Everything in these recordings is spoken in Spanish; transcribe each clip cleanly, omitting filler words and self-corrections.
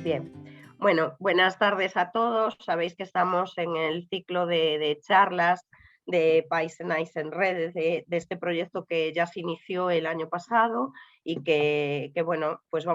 Bien. Bueno, buenas tardes a todos. Sabéis que estamos en el ciclo de charlas de Paisenais en Redes, de este proyecto que ya se inició el año pasado y que bueno, pues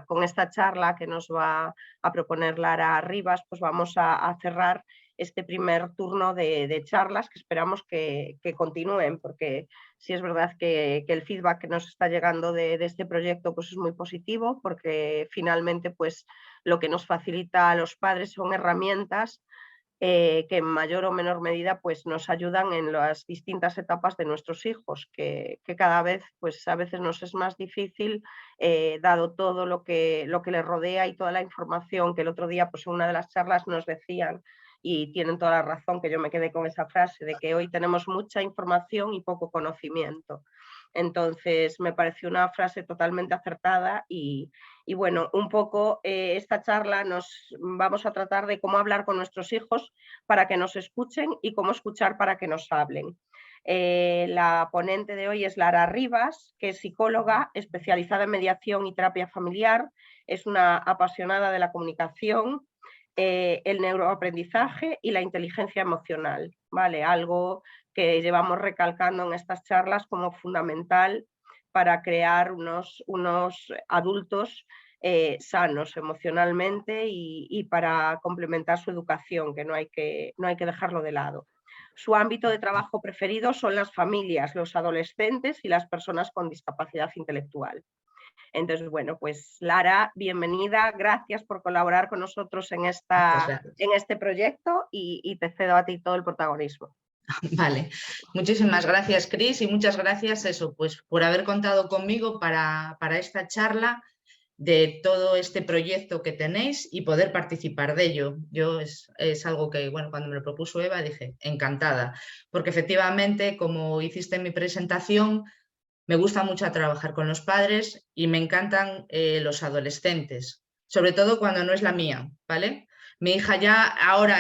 con esta charla que nos va a proponer Lara Rivas, pues vamos a cerrar este primer turno de charlas que esperamos que continúen, porque sí es verdad que el feedback que nos está llegando de este proyecto pues es muy positivo, porque finalmente pues lo que nos facilita a los padres son herramientas que en mayor o menor medida pues, nos ayudan en las distintas etapas de nuestros hijos, que cada vez pues, a veces nos es más difícil, dado todo lo que les rodea y toda la información que el otro día pues, en una de las charlas nos decían, y tienen toda la razón, que yo me quedé con esa frase, de que hoy tenemos mucha información y poco conocimiento. Entonces, me pareció una frase totalmente acertada y bueno, un poco esta charla vamos a tratar de cómo hablar con nuestros hijos para que nos escuchen y cómo escuchar para que nos hablen. La ponente de hoy es Lara Rivas, que es psicóloga especializada en mediación y terapia familiar, es una apasionada de la comunicación, el neuroaprendizaje y la inteligencia emocional, ¿vale? Algo que llevamos recalcando en estas charlas como fundamental para crear unos adultos sanos emocionalmente y para complementar su educación, que no hay que dejarlo de lado. Su ámbito de trabajo preferido son las familias, los adolescentes y las personas con discapacidad intelectual. Entonces, bueno, pues Lara, bienvenida, gracias por colaborar con nosotros en este proyecto y te cedo a ti todo el protagonismo. Vale, muchísimas gracias, Cris, y muchas gracias pues, por haber contado conmigo para esta charla de todo este proyecto que tenéis y poder participar de ello. Yo es algo que, bueno, cuando me lo propuso Eva dije, encantada, porque efectivamente, como hiciste en mi presentación, me gusta mucho trabajar con los padres y me encantan los adolescentes, sobre todo cuando no es la mía, ¿vale? Mi hija ya ahora,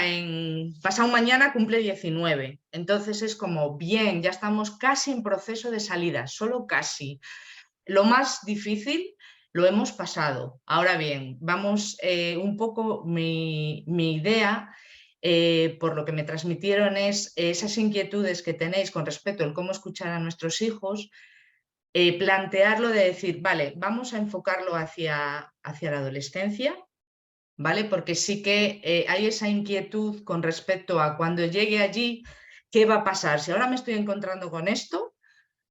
pasado mañana, cumple 19, entonces es como, bien, ya estamos casi en proceso de salida, solo casi. Lo más difícil lo hemos pasado. Ahora bien, vamos un poco, mi idea, por lo que me transmitieron, es esas inquietudes que tenéis con respecto a cómo escuchar a nuestros hijos, plantearlo de decir, vale, vamos a enfocarlo hacia la adolescencia, ¿vale? Porque sí que hay esa inquietud con respecto a cuando llegue allí, ¿qué va a pasar? Si ahora me estoy encontrando con esto,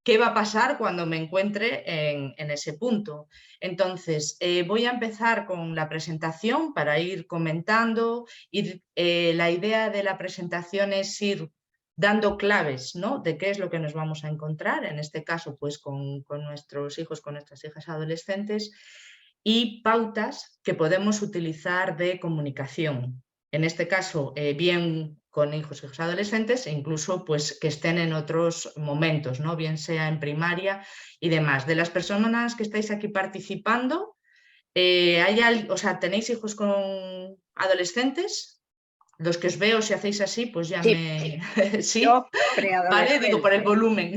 ¿qué va a pasar cuando me encuentre en ese punto? Entonces, voy a empezar con la presentación para ir comentando. La idea de la presentación es ir dando claves, ¿no?, de qué es lo que nos vamos a encontrar, en este caso pues con nuestros hijos, con nuestras hijas adolescentes, y pautas que podemos utilizar de comunicación. En este caso, bien con hijos adolescentes e incluso pues, que estén en otros momentos, ¿no?, bien sea en primaria y demás. De las personas que estáis aquí participando, ¿tenéis hijos con adolescentes? Los que os veo, si hacéis así, pues ya sí. ¿Sí? Yo, ¿Vale? Digo, por el volumen,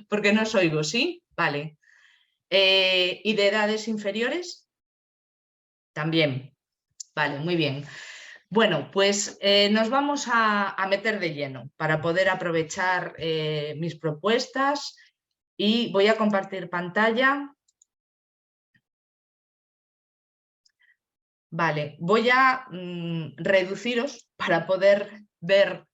porque no os oigo, ¿sí? Vale. ¿Y de edades inferiores? También. Vale, muy bien. Bueno, pues nos vamos a meter de lleno para poder aprovechar mis propuestas y voy a compartir pantalla. Vale, voy a reduciros para poder ver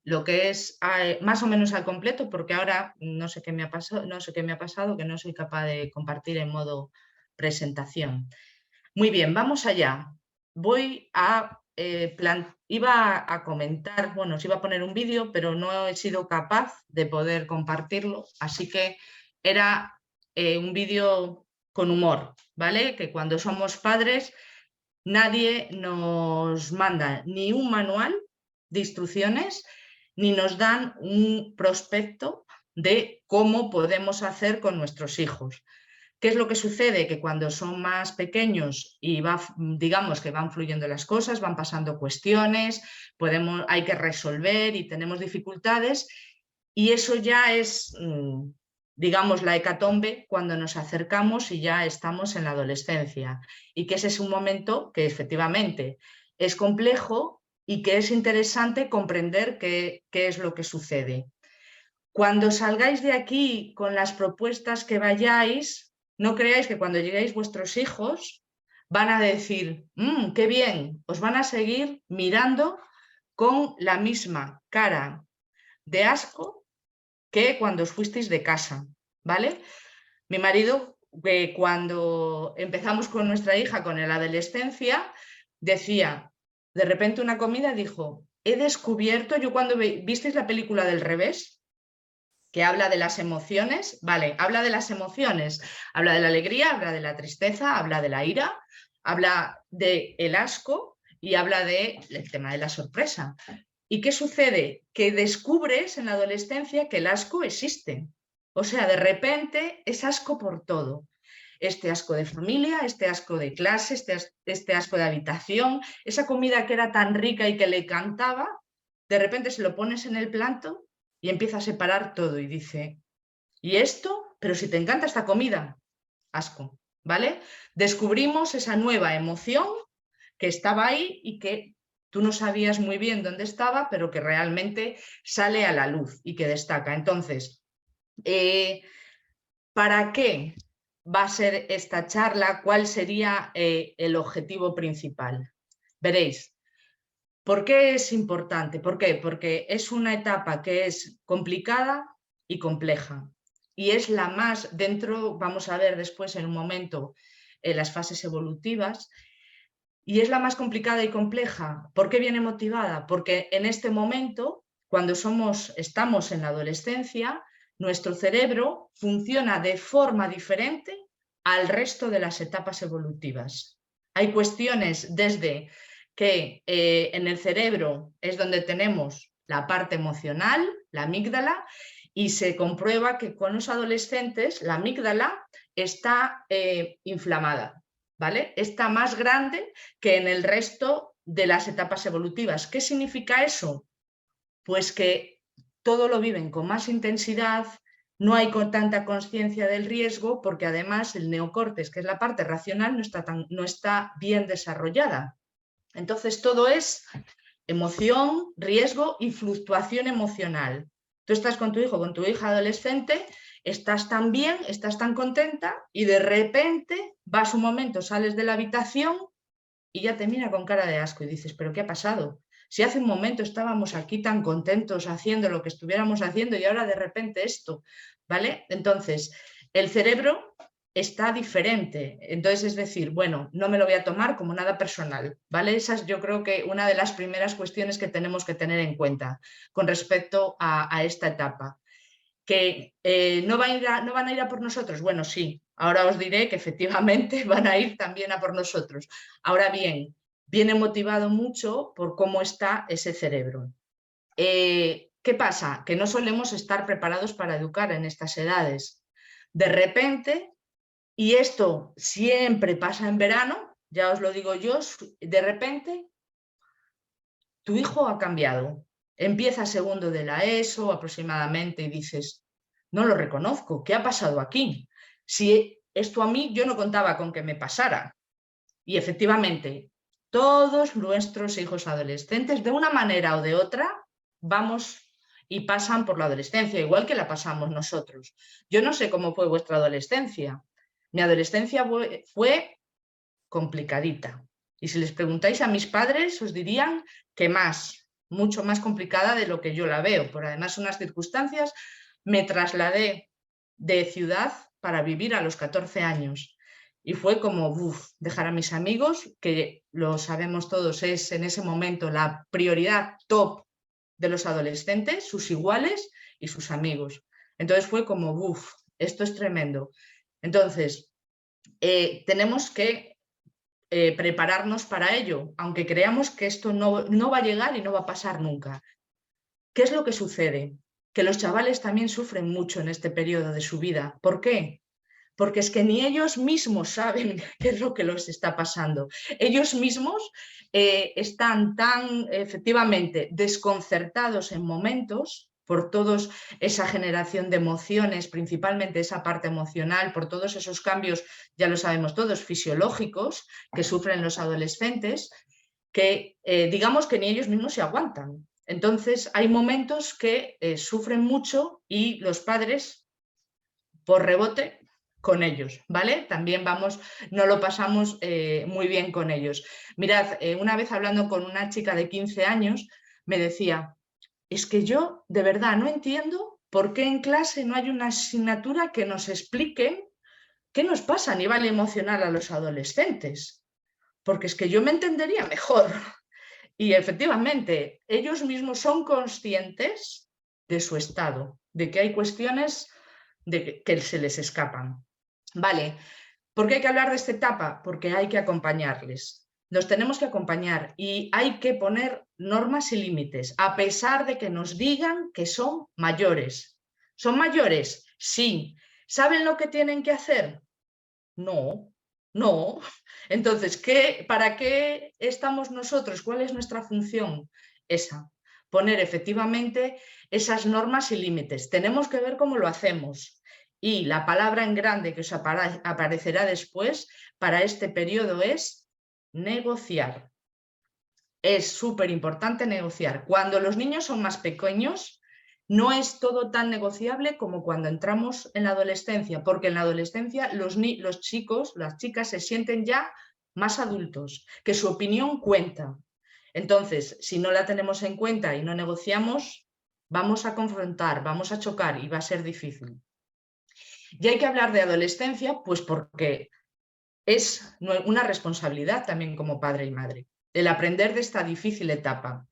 lo que es más o menos al completo, porque ahora no sé qué me ha pasado, que no soy capaz de compartir en modo presentación. Muy bien, vamos allá. Iba a comentar, bueno, os iba a poner un vídeo, pero no he sido capaz de poder compartirlo, así que era un vídeo con humor, ¿vale? Que cuando somos padres nadie nos manda ni un manual de instrucciones ni nos dan un prospecto de cómo podemos hacer con nuestros hijos. ¿Qué es lo que sucede? Que cuando son más pequeños y digamos que van fluyendo las cosas, van pasando cuestiones, hay que resolver y tenemos dificultades, y eso ya es, digamos, la hecatombe cuando nos acercamos y ya estamos en la adolescencia. Y que ese es un momento que efectivamente es complejo y que es interesante comprender qué es lo que sucede. Cuando salgáis de aquí con las propuestas que vayáis, no creáis que cuando lleguéis vuestros hijos van a decir, qué bien, os van a seguir mirando con la misma cara de asco que cuando os fuisteis de casa, ¿vale? Mi marido, cuando empezamos con nuestra hija, con la adolescencia, decía, de repente una comida dijo, he descubierto, yo cuando visteis la película del revés, que habla de las emociones, vale, habla de las emociones, habla de la alegría, habla de la tristeza, habla de la ira, habla del asco y habla del tema de la sorpresa. ¿Y qué sucede? Que descubres en la adolescencia que el asco existe. O sea, de repente es asco por todo. Este asco de familia, este asco de clase, este asco de habitación, esa comida que era tan rica y que le encantaba, de repente se lo pones en el plato y empieza a separar todo y dice, ¿y esto? Pero si te encanta esta comida, asco, ¿vale? Descubrimos esa nueva emoción que estaba ahí y que tú no sabías muy bien dónde estaba, pero que realmente sale a la luz y que destaca. Entonces, ¿para qué va a ser esta charla? ¿Cuál sería el objetivo principal? Veréis, ¿por qué es importante? ¿Por qué? Porque es una etapa que es complicada y compleja. Y es la más, dentro, vamos a ver después en un momento, las fases evolutivas, y es la más complicada y compleja. ¿Por qué viene motivada? Porque en este momento, cuando estamos en la adolescencia, nuestro cerebro funciona de forma diferente al resto de las etapas evolutivas. Hay cuestiones desde que en el cerebro es donde tenemos la parte emocional, la amígdala, y se comprueba que con los adolescentes la amígdala está inflamada. ¿Vale? Está más grande que en el resto de las etapas evolutivas. ¿Qué significa eso? Pues que todo lo viven con más intensidad, no hay con tanta conciencia del riesgo, porque además el neocórtex, que es la parte racional, no está bien desarrollada. Entonces todo es emoción, riesgo y fluctuación emocional. Tú estás con tu hijo, con tu hija adolescente, estás tan bien, estás tan contenta y de repente vas un momento, sales de la habitación y ya te mira con cara de asco y dices, ¿pero qué ha pasado? Si hace un momento estábamos aquí tan contentos haciendo lo que estuviéramos haciendo y ahora de repente esto, ¿vale? Entonces, el cerebro está diferente. Entonces, es decir, bueno, no me lo voy a tomar como nada personal, ¿vale? Esa es yo creo que una de las primeras cuestiones que tenemos que tener en cuenta con respecto a esta etapa. Que no van a ir a por nosotros. Bueno, sí, ahora os diré que efectivamente van a ir también a por nosotros. Ahora bien, viene motivado mucho por cómo está ese cerebro. ¿Qué pasa? Que no solemos estar preparados para educar en estas edades. De repente, y esto siempre pasa en verano, ya os lo digo yo, de repente tu hijo ha cambiado. Empieza segundo de la ESO aproximadamente y dices, no lo reconozco, ¿qué ha pasado aquí? Si esto a mí yo no contaba con que me pasara. Y efectivamente, todos nuestros hijos adolescentes, de una manera o de otra, vamos y pasan por la adolescencia, igual que la pasamos nosotros. Yo no sé cómo fue vuestra adolescencia. Mi adolescencia fue complicadita. Y si les preguntáis a mis padres, os dirían que mucho más complicada de lo que yo la veo. Por además unas circunstancias, me trasladé de ciudad para vivir a los 14 años. Y fue como, dejar a mis amigos, que lo sabemos todos, es en ese momento la prioridad top de los adolescentes, sus iguales y sus amigos. Entonces fue como, esto es tremendo. Entonces, tenemos que prepararnos para ello, aunque creamos que esto no va a llegar y no va a pasar nunca. ¿Qué es lo que sucede? Que los chavales también sufren mucho en este periodo de su vida. ¿Por qué? Porque es que ni ellos mismos saben qué es lo que les está pasando. Ellos mismos están tan efectivamente desconcertados en momentos, por toda esa generación de emociones, principalmente esa parte emocional, por todos esos cambios, ya lo sabemos todos, fisiológicos que sufren los adolescentes, que digamos que ni ellos mismos se aguantan. Entonces hay momentos que sufren mucho y los padres, por rebote, con ellos, ¿vale? También no lo pasamos muy bien con ellos. Mirad, una vez hablando con una chica de 15 años, me decía, es que yo de verdad no entiendo por qué en clase no hay una asignatura que nos explique qué nos pasa a nivel emocional a los adolescentes, porque es que yo me entendería mejor. Y efectivamente, ellos mismos son conscientes de su estado, de que hay cuestiones que se les escapan. Vale, ¿por qué hay que hablar de esta etapa? Porque hay que acompañarles. Nos tenemos que acompañar y hay que poner normas y límites, a pesar de que nos digan que son mayores. ¿Son mayores? Sí. ¿Saben lo que tienen que hacer? No, no. Entonces, ¿para qué estamos nosotros? ¿Cuál es nuestra función? Esa, poner efectivamente esas normas y límites. Tenemos que ver cómo lo hacemos. Y la palabra en grande que os aparecerá después para este periodo es negociar. Es súper importante negociar. Cuando los niños son más pequeños, no es todo tan negociable como cuando entramos en la adolescencia, porque en la adolescencia los chicos, las chicas se sienten ya más adultos, que su opinión cuenta. Entonces, si no la tenemos en cuenta y no negociamos, vamos a confrontar, vamos a chocar y va a ser difícil. Y hay que hablar de adolescencia, pues porque es una responsabilidad también como padre y madre, el aprender de esta difícil etapa.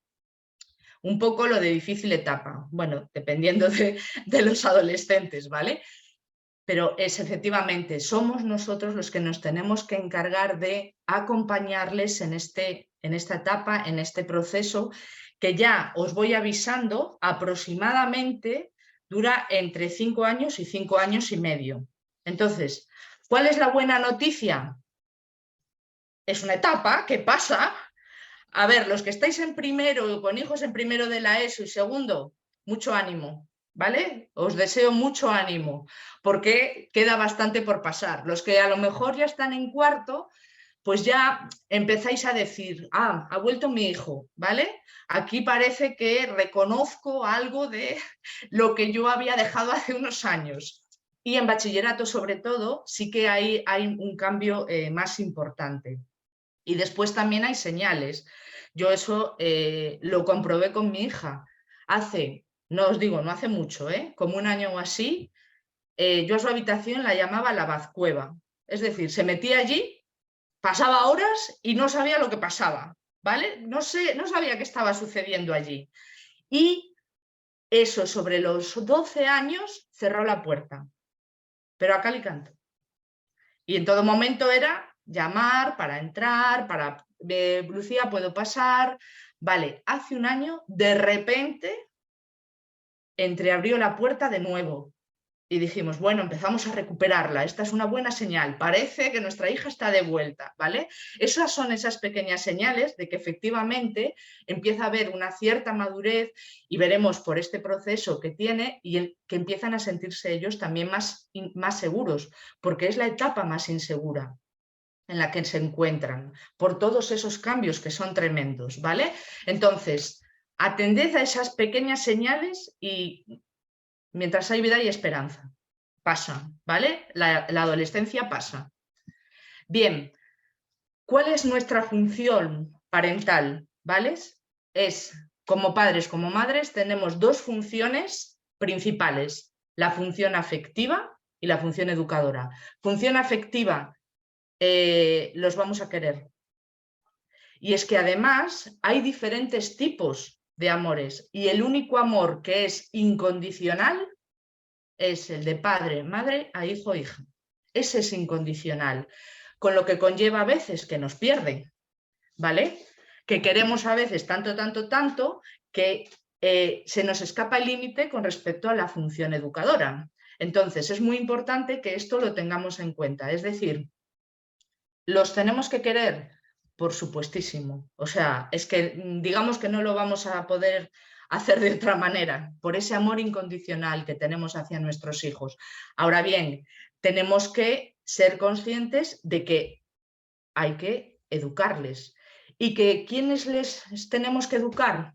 Un poco lo de difícil etapa, bueno, dependiendo de los adolescentes, ¿vale? Pero efectivamente, somos nosotros los que nos tenemos que encargar de acompañarles en esta etapa, en este proceso, que ya os voy avisando, aproximadamente dura entre 5 años y 5 años y medio. Entonces, ¿cuál es la buena noticia? Es una etapa que pasa. A ver, los que estáis en primero, con hijos en primero de la ESO y segundo, mucho ánimo, ¿vale? Os deseo mucho ánimo, porque queda bastante por pasar. Los que a lo mejor ya están en cuarto, pues ya empezáis a decir, ha vuelto mi hijo, ¿vale? Aquí parece que reconozco algo de lo que yo había dejado hace unos años. Y en bachillerato, sobre todo, sí que hay un cambio más importante. Y después también hay señales. Yo eso lo comprobé con mi hija. No os digo, no hace mucho, como un año o así, yo a su habitación la llamaba la bazcueva. Es decir, se metía allí, pasaba horas y no sabía lo que pasaba, ¿vale? No sabía qué estaba sucediendo allí. Y eso, sobre los 12 años, cerró la puerta. Pero a cal y canto. Y en todo momento era llamar para entrar, Lucía, ¿puedo pasar? Vale, hace un año, de repente, entreabrió la puerta de nuevo y dijimos, bueno, empezamos a recuperarla, esta es una buena señal, parece que nuestra hija está de vuelta, ¿vale? Esas son esas pequeñas señales de que efectivamente empieza a haber una cierta madurez y veremos por este proceso que tiene y que empiezan a sentirse ellos también más seguros, porque es la etapa más insegura en la que se encuentran, por todos esos cambios que son tremendos, ¿vale? Entonces, atended a esas pequeñas señales y mientras hay vida hay esperanza. Pasa, ¿vale? La adolescencia pasa. Bien, ¿cuál es nuestra función parental? ¿Vale? Como padres, como madres, tenemos dos funciones principales, la función afectiva y la función educadora. Función afectiva, los vamos a querer. Y es que además hay diferentes tipos de amores y el único amor que es incondicional es el de padre, madre a hijo, hija. Ese es incondicional, con lo que conlleva a veces que nos pierden, ¿vale? Que queremos a veces tanto, que se nos escapa el límite con respecto a la función educadora. Entonces, es muy importante que esto lo tengamos en cuenta. Es decir, ¿los tenemos que querer? Por supuestísimo. O sea, es que digamos que no lo vamos a poder hacer de otra manera, por ese amor incondicional que tenemos hacia nuestros hijos. Ahora bien, tenemos que ser conscientes de que hay que educarles. ¿Y que quiénes les tenemos que educar?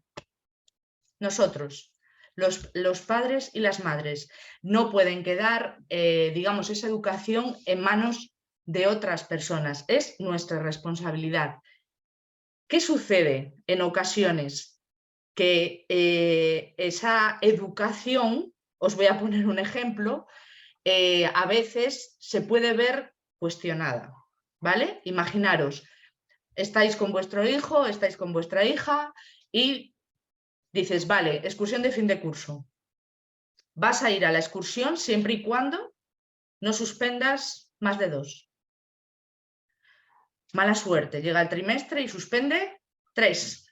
Nosotros, los padres y las madres. No pueden quedar, digamos, esa educación en manos de otras personas. Es nuestra responsabilidad. ¿Qué sucede en ocasiones? Que esa educación, os voy a poner un ejemplo, a veces se puede ver cuestionada, ¿vale? Imaginaros, estáis con vuestro hijo, estáis con vuestra hija y dices, vale, excursión de fin de curso. Vas a ir a la excursión siempre y cuando no suspendas más de 2. Mala suerte, llega el trimestre y suspende 3.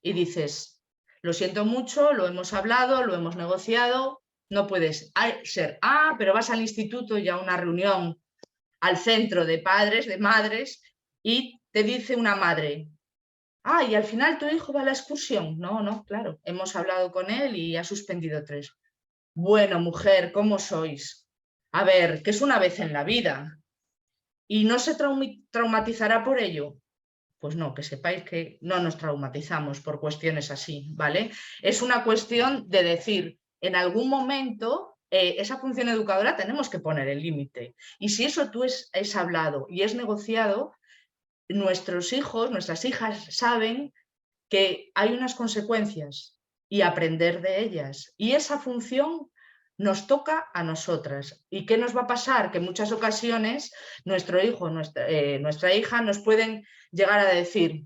Y dices, lo siento mucho, lo hemos hablado, lo hemos negociado, no puedes ser, pero vas al instituto y a una reunión al centro de padres, de madres, y te dice una madre, y al final tu hijo va a la excursión. No, claro, hemos hablado con él y ha suspendido 3. Bueno, mujer, ¿cómo sois? A ver, que es una vez en la vida. ¿Y no se traumatizará por ello? Pues no, que sepáis que no nos traumatizamos por cuestiones así, ¿vale? Es una cuestión de decir, en algún momento, esa función educadora tenemos que poner el límite. Y si eso tú es hablado y es negociado, nuestros hijos, nuestras hijas saben que hay unas consecuencias y aprender de ellas. Y esa función nos toca a nosotras. ¿Y qué nos va a pasar? Que en muchas ocasiones nuestro hijo, nuestra hija nos pueden llegar a decir,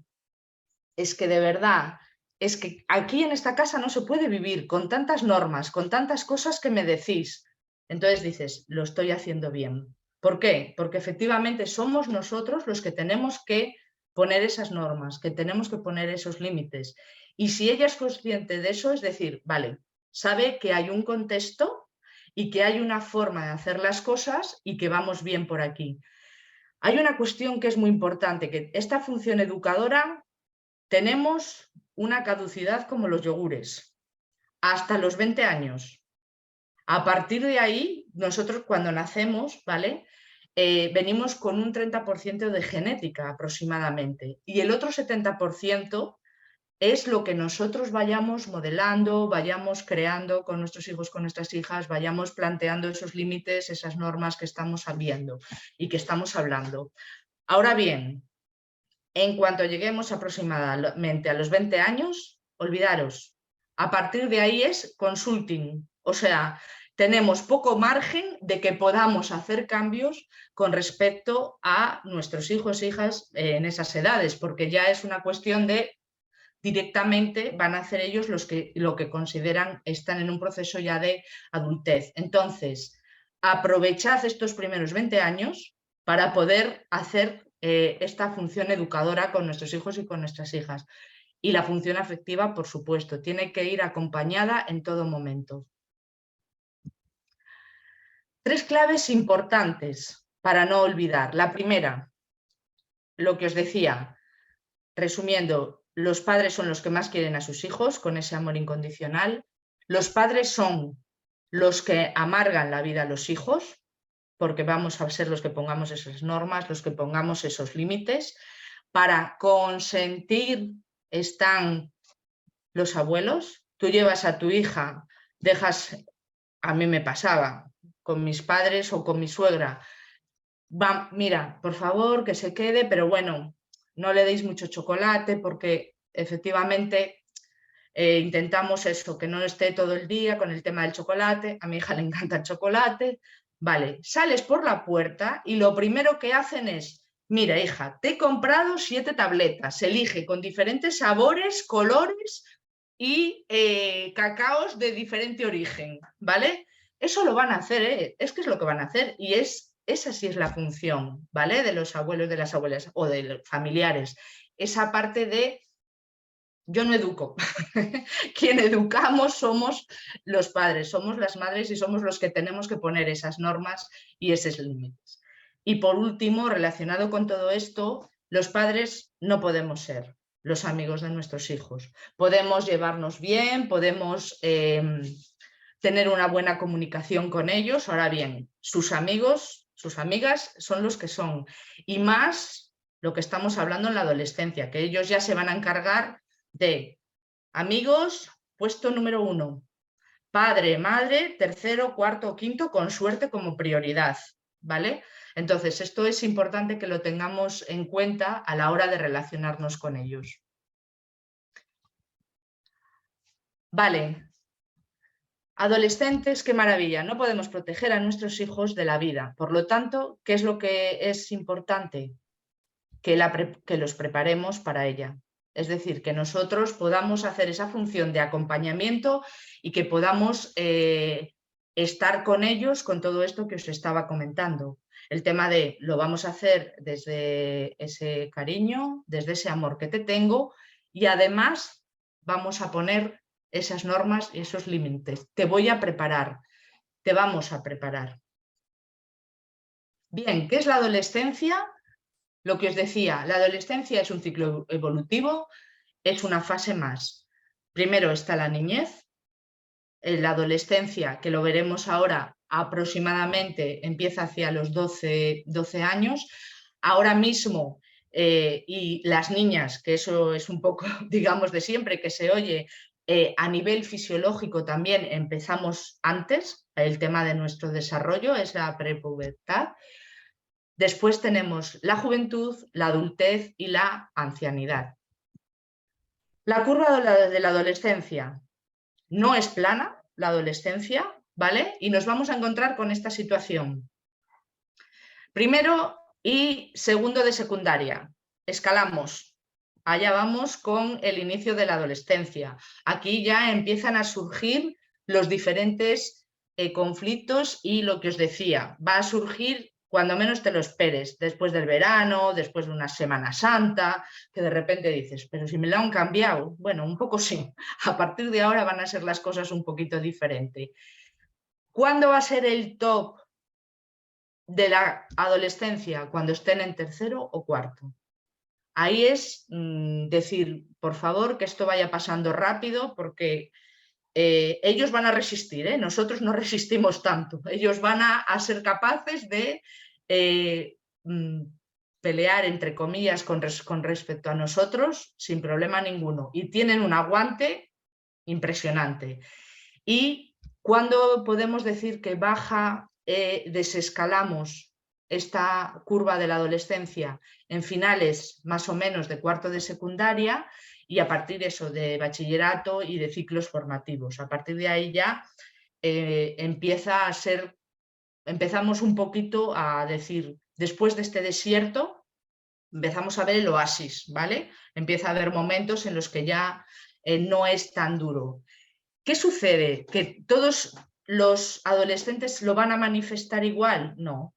es que de verdad, es que aquí en esta casa no se puede vivir con tantas normas, con tantas cosas que me decís. Entonces dices, lo estoy haciendo bien. ¿Por qué? Porque efectivamente somos nosotros los que tenemos que poner esas normas, que tenemos que poner esos límites. Y si ella es consciente de eso, es decir, vale, sabe que hay un contexto y que hay una forma de hacer las cosas y que vamos bien por aquí. Hay una cuestión que es muy importante, que esta función educadora tenemos una caducidad como los yogures, hasta los 20 años. A partir de ahí, nosotros cuando nacemos, ¿vale? Venimos con un 30% de genética aproximadamente y el otro 70% es lo que nosotros vayamos modelando, vayamos creando con nuestros hijos, con nuestras hijas, vayamos planteando esos límites, esas normas que estamos viendo y que estamos hablando. Ahora bien, en cuanto lleguemos aproximadamente a los 20 años, olvidaros. A partir de ahí es consulting, o sea, tenemos poco margen de que podamos hacer cambios con respecto a nuestros hijos e hijas en esas edades, porque ya es una cuestión de directamente van a hacer ellos lo que consideran están en un proceso ya de adultez. Entonces, aprovechad estos primeros 20 años para poder hacer esta función educadora con nuestros hijos y con nuestras hijas. Y la función afectiva, por supuesto, tiene que ir acompañada en todo momento. 3 claves importantes para no olvidar. La primera, lo que os decía, resumiendo, los padres son los que más quieren a sus hijos con ese amor incondicional. Los padres son los que amargan la vida a los hijos, porque vamos a ser los que pongamos esas normas, los que pongamos esos límites. Para consentir están los abuelos. Tú llevas a tu hija, dejas, a mí me pasaba, con mis padres o con mi suegra, mira, por favor, que se quede, pero bueno, no le deis mucho chocolate porque efectivamente intentamos eso, que no esté todo el día con el tema del chocolate. A mi hija le encanta el chocolate. Vale, sales por la puerta y lo primero que hacen es, mira hija, te he comprado 7 tabletas, elige con diferentes sabores, colores y cacaos de diferente origen, ¿vale? Eso lo van a hacer, es que es lo que van a hacer y esa sí es la función, ¿vale? De los abuelos, de las abuelas o de los familiares. Esa parte de yo no educo. Quien educamos somos los padres, somos las madres y somos los que tenemos que poner esas normas y esos límites. Y por último, relacionado con todo esto, los padres no podemos ser los amigos de nuestros hijos. Podemos llevarnos bien, podemos tener una buena comunicación con ellos. Ahora bien, sus amigos, sus amigas son los que son. Y más lo que estamos hablando en la adolescencia, que ellos ya se van a encargar de amigos, puesto número 1. Padre, madre, tercero, cuarto o quinto, con suerte como prioridad, ¿vale? Entonces, esto es importante que lo tengamos en cuenta a la hora de relacionarnos con ellos. Vale. Adolescentes, qué maravilla, no podemos proteger a nuestros hijos de la vida. Por lo tanto, ¿qué es lo que es importante? Que los preparemos para ella. Es decir, que nosotros podamos hacer esa función de acompañamiento y que podamos estar con ellos con todo esto que os estaba comentando. El tema de lo vamos a hacer desde ese cariño, desde ese amor que te tengo, y además vamos a poner esas normas y esos límites. Te voy a preparar, te vamos a preparar. Bien, ¿qué es la adolescencia? Lo que os decía, la adolescencia es un ciclo evolutivo, es una fase más. Primero está la niñez, la adolescencia, que lo veremos ahora, aproximadamente empieza hacia los 12 años. Ahora mismo, y las niñas, que eso es un poco, digamos, de siempre, que se oye, a nivel fisiológico también empezamos antes, el tema de nuestro desarrollo es la prepubertad. Después tenemos la juventud, la adultez y la ancianidad. La curva de la adolescencia no es plana, la adolescencia, ¿vale? Y nos vamos a encontrar con esta situación. Primero y segundo de secundaria, escalamos. Allá vamos con el inicio de la adolescencia. Aquí ya empiezan a surgir los diferentes conflictos y lo que os decía, va a surgir cuando menos te lo esperes, después del verano, después de una Semana Santa, que de repente dices, pero si me lo han cambiado. Bueno, un poco sí. A partir de ahora van a ser las cosas un poquito diferentes. ¿Cuándo va a ser el top de la adolescencia? Cuando estén en tercero o cuarto. Ahí es decir, por favor, que esto vaya pasando rápido porque ellos van a resistir, nosotros no resistimos tanto. Ellos van a ser capaces de pelear, entre comillas, con respecto a nosotros sin problema ninguno. Y tienen un aguante impresionante. ¿Y cuándo podemos decir que desescalamos esta curva de la adolescencia? En finales más o menos de cuarto de secundaria y a partir de eso de bachillerato y de ciclos formativos. A partir de ahí ya empieza a ser, empezamos un poquito a decir, después de este desierto empezamos a ver el oasis, ¿vale? Empieza a haber momentos en los que ya no es tan duro. ¿Qué sucede? ¿Que todos los adolescentes lo van a manifestar igual? No.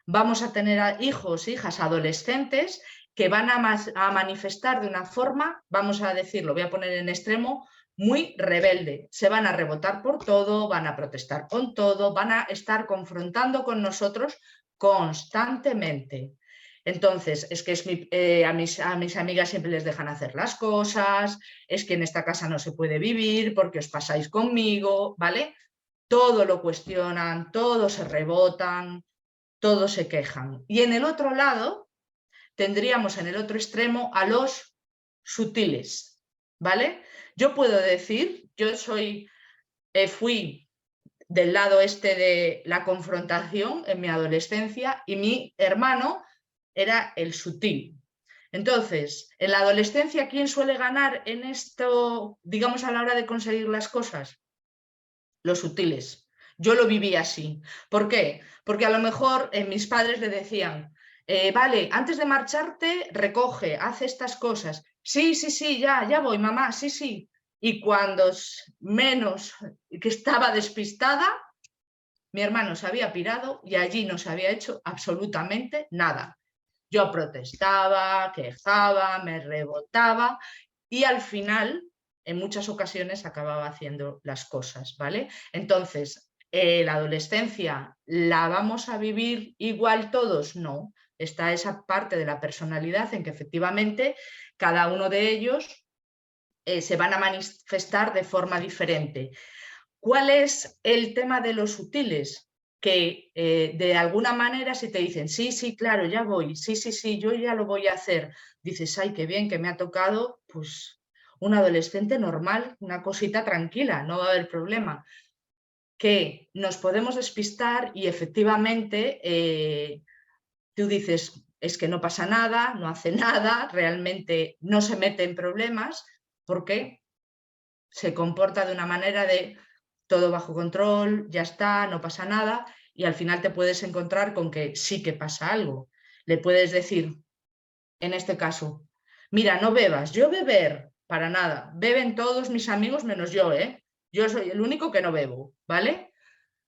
Vamos a tener hijos, hijas adolescentes que van a manifestar de una forma, vamos a decirlo, voy a poner en extremo, muy rebelde. Se van a rebotar por todo, van a protestar con todo, van a estar confrontando con nosotros constantemente. Entonces, es que a mis amigas siempre les dejan hacer las cosas, es que en esta casa no se puede vivir porque os pasáis conmigo, ¿vale? Todo lo cuestionan, todo se rebotan, todos se quejan. Y en el otro lado, tendríamos en el otro extremo a los sutiles, ¿vale? Yo puedo decir, yo fui del lado este de la confrontación en mi adolescencia y mi hermano era el sutil. Entonces, en la adolescencia, ¿quién suele ganar en esto, digamos, a la hora de conseguir las cosas? Los sutiles. Yo lo viví así. ¿Por qué? Porque a lo mejor mis padres le decían, vale, antes de marcharte, recoge, haz estas cosas. Sí, sí, sí, ya voy, mamá, sí, sí. Y cuando menos que estaba despistada, mi hermano se había pirado y allí no se había hecho absolutamente nada. Yo protestaba, quejaba, me rebotaba y al final, en muchas ocasiones, acababa haciendo las cosas, ¿vale? Entonces, ¿la adolescencia la vamos a vivir igual todos? No. está esa parte de la personalidad en que efectivamente cada uno de ellos se van a manifestar de forma diferente. ¿Cuál es el tema de los sutiles? Que de alguna manera si te dicen, sí, sí, claro, ya voy, sí, sí, sí, yo ya lo voy a hacer, dices, ay, qué bien que me ha tocado, pues un adolescente normal, una cosita tranquila, no va a haber problema. Que nos podemos despistar y efectivamente tú dices, es que no pasa nada, no hace nada, realmente no se mete en problemas, porque se comporta de una manera de todo bajo control, ya está, no pasa nada, y al final te puedes encontrar con que sí que pasa algo. Le puedes decir, en este caso, mira, no bebas, yo beber, para nada, beben todos mis amigos menos yo, ¿eh? Yo soy el único que no bebo, ¿vale?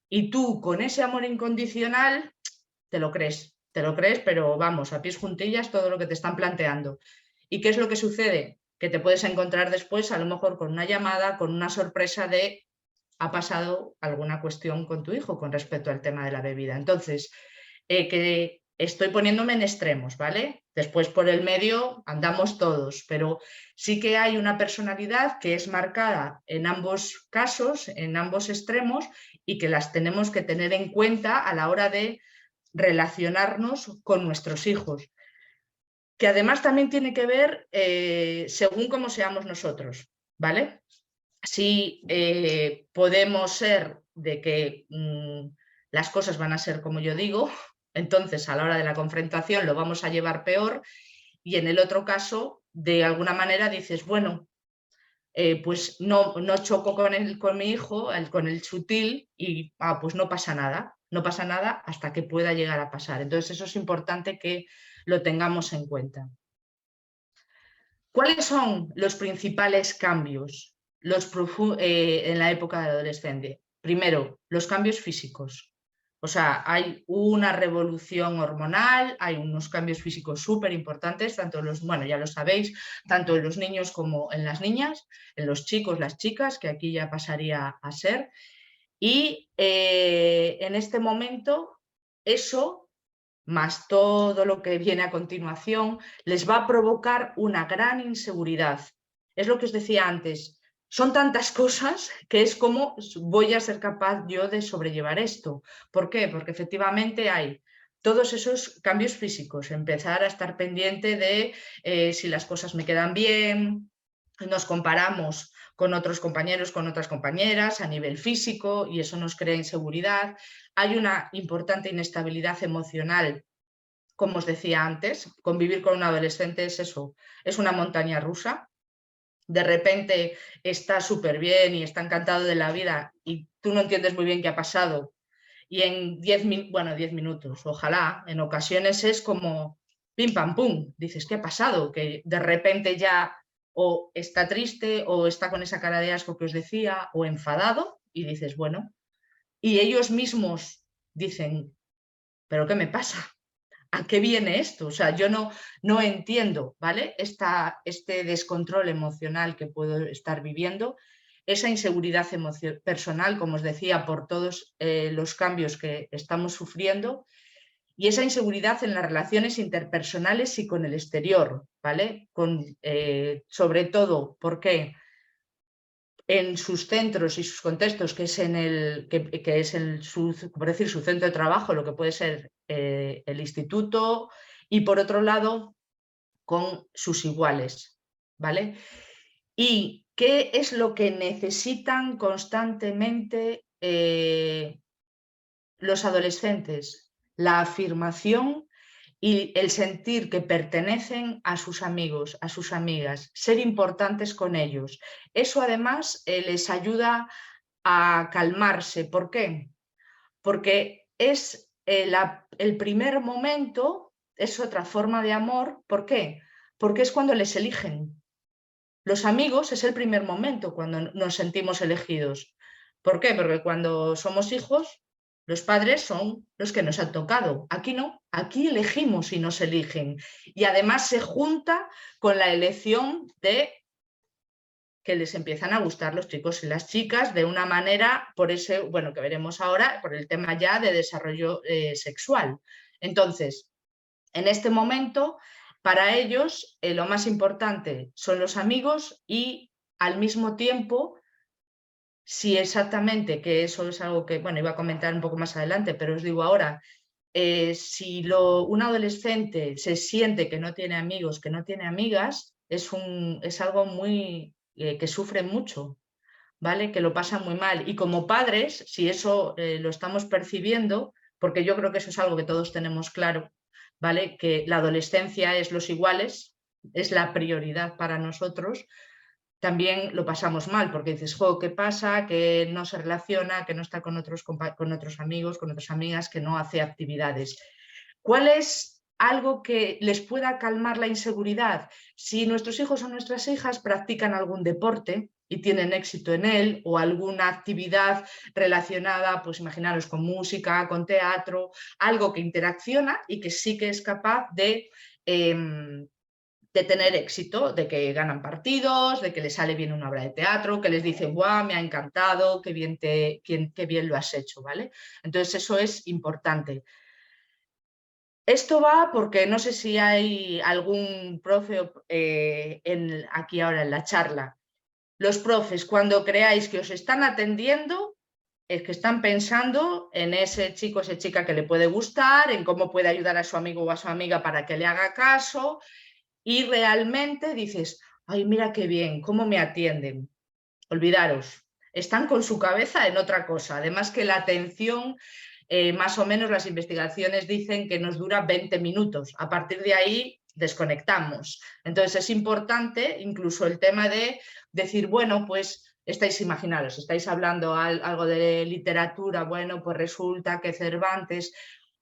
Y tú con ese amor incondicional te lo crees, pero vamos, a pies juntillas todo lo que te están planteando. ¿Y qué es lo que sucede? Que te puedes encontrar después a lo mejor con una llamada, con una sorpresa de ha pasado alguna cuestión con tu hijo con respecto al tema de la bebida. Entonces, que estoy poniéndome en extremos, ¿vale? Después por el medio andamos todos, pero sí que hay una personalidad que es marcada en ambos casos, en ambos extremos, y que las tenemos que tener en cuenta a la hora de relacionarnos con nuestros hijos. Que además también tiene que ver según cómo seamos nosotros, ¿vale? Si podemos ser de que las cosas van a ser como yo digo, entonces a la hora de la confrontación lo vamos a llevar peor, y en el otro caso, de alguna manera dices, bueno, pues no choco con mi hijo, con el sutil, y pues no pasa nada hasta que pueda llegar a pasar. Entonces eso es importante que lo tengamos en cuenta. ¿Cuáles son los principales cambios en la época de adolescencia? Primero, los cambios físicos. O sea, hay una revolución hormonal, hay unos cambios físicos súper importantes, bueno, ya lo sabéis, tanto en los niños como en las niñas, en los chicos, las chicas, que aquí ya pasaría a ser. Y en este momento, eso más todo lo que viene a continuación, les va a provocar una gran inseguridad. Es lo que os decía antes, son tantas cosas que es como voy a ser capaz yo de sobrellevar esto. ¿Por qué? Porque efectivamente hay todos esos cambios físicos, empezar a estar pendiente de si las cosas me quedan bien, nos comparamos con otros compañeros, con otras compañeras a nivel físico y eso nos crea inseguridad. Hay una importante inestabilidad emocional, como os decía antes, convivir con un adolescente es eso, es una montaña rusa. De repente está súper bien y está encantado de la vida y tú no entiendes muy bien qué ha pasado. Y en 10 minutos, ojalá, en ocasiones es como pim pam pum, dices, ¿qué ha pasado? Que de repente ya o está triste o está con esa cara de asco que os decía o enfadado y dices, bueno, y ellos mismos dicen, ¿pero qué me pasa? ¿A qué viene esto? O sea, yo no entiendo, ¿vale? Este descontrol emocional que puedo estar viviendo, esa inseguridad personal, como os decía, por todos los cambios que estamos sufriendo, y esa inseguridad en las relaciones interpersonales y con el exterior, ¿vale? Sobre todo, ¿por qué? En sus centros y sus contextos, que es por decir, su centro de trabajo, lo que puede ser el instituto, y por otro lado, con sus iguales, ¿vale? ¿Y qué es lo que necesitan constantemente los adolescentes? La afirmación y el sentir que pertenecen a sus amigos, a sus amigas, ser importantes con ellos. Eso además les ayuda a calmarse. ¿Por qué? Porque es el primer momento, es otra forma de amor. ¿Por qué? Porque es cuando les eligen. Los amigos es el primer momento cuando nos sentimos elegidos. ¿Por qué? Porque cuando somos hijos, los padres son los que nos han tocado. Aquí no, aquí elegimos y nos eligen. Y además se junta con la elección de que les empiezan a gustar los chicos y las chicas de una manera, por ese, bueno, que veremos ahora, por el tema ya de desarrollo sexual. Entonces, En este momento, para ellos, lo más importante son los amigos y al mismo tiempo, si exactamente, que eso es algo que, bueno, iba a comentar un poco más adelante, pero os digo ahora, si un adolescente se siente que no tiene amigos, que no tiene amigas, es algo muy que sufre mucho, ¿vale? Que lo pasa muy mal. Y como padres, si eso lo estamos percibiendo, porque yo creo que eso es algo que todos tenemos claro, ¿vale? Que la adolescencia es los iguales, es la prioridad para nosotros, también lo pasamos mal, porque dices, jo, ¿qué pasa? Que no se relaciona, que no está con otros amigos, con otras amigas, que no hace actividades. ¿Cuál es algo que les pueda calmar la inseguridad? Si nuestros hijos o nuestras hijas practican algún deporte y tienen éxito en él, o alguna actividad relacionada, pues imaginaros, con música, con teatro, algo que interacciona y que sí que es capaz de tener éxito, de que ganan partidos, de que les sale bien una obra de teatro, que les dicen, guau, me ha encantado, qué bien lo has hecho, ¿vale? Entonces eso es importante. Esto va porque no sé si hay algún profe aquí ahora en la charla. Los profes, cuando creáis que os están atendiendo, es que están pensando en ese chico, esa chica que le puede gustar, en cómo puede ayudar a su amigo o a su amiga para que le haga caso, y realmente dices, ay, mira qué bien, cómo me atienden. Olvidaros, están con su cabeza en otra cosa. Además que la atención, más o menos las investigaciones dicen que nos dura 20 minutos. A partir de ahí desconectamos. Entonces es importante incluso el tema de decir, bueno, pues imaginaros, estáis hablando algo de literatura, bueno, pues resulta que Cervantes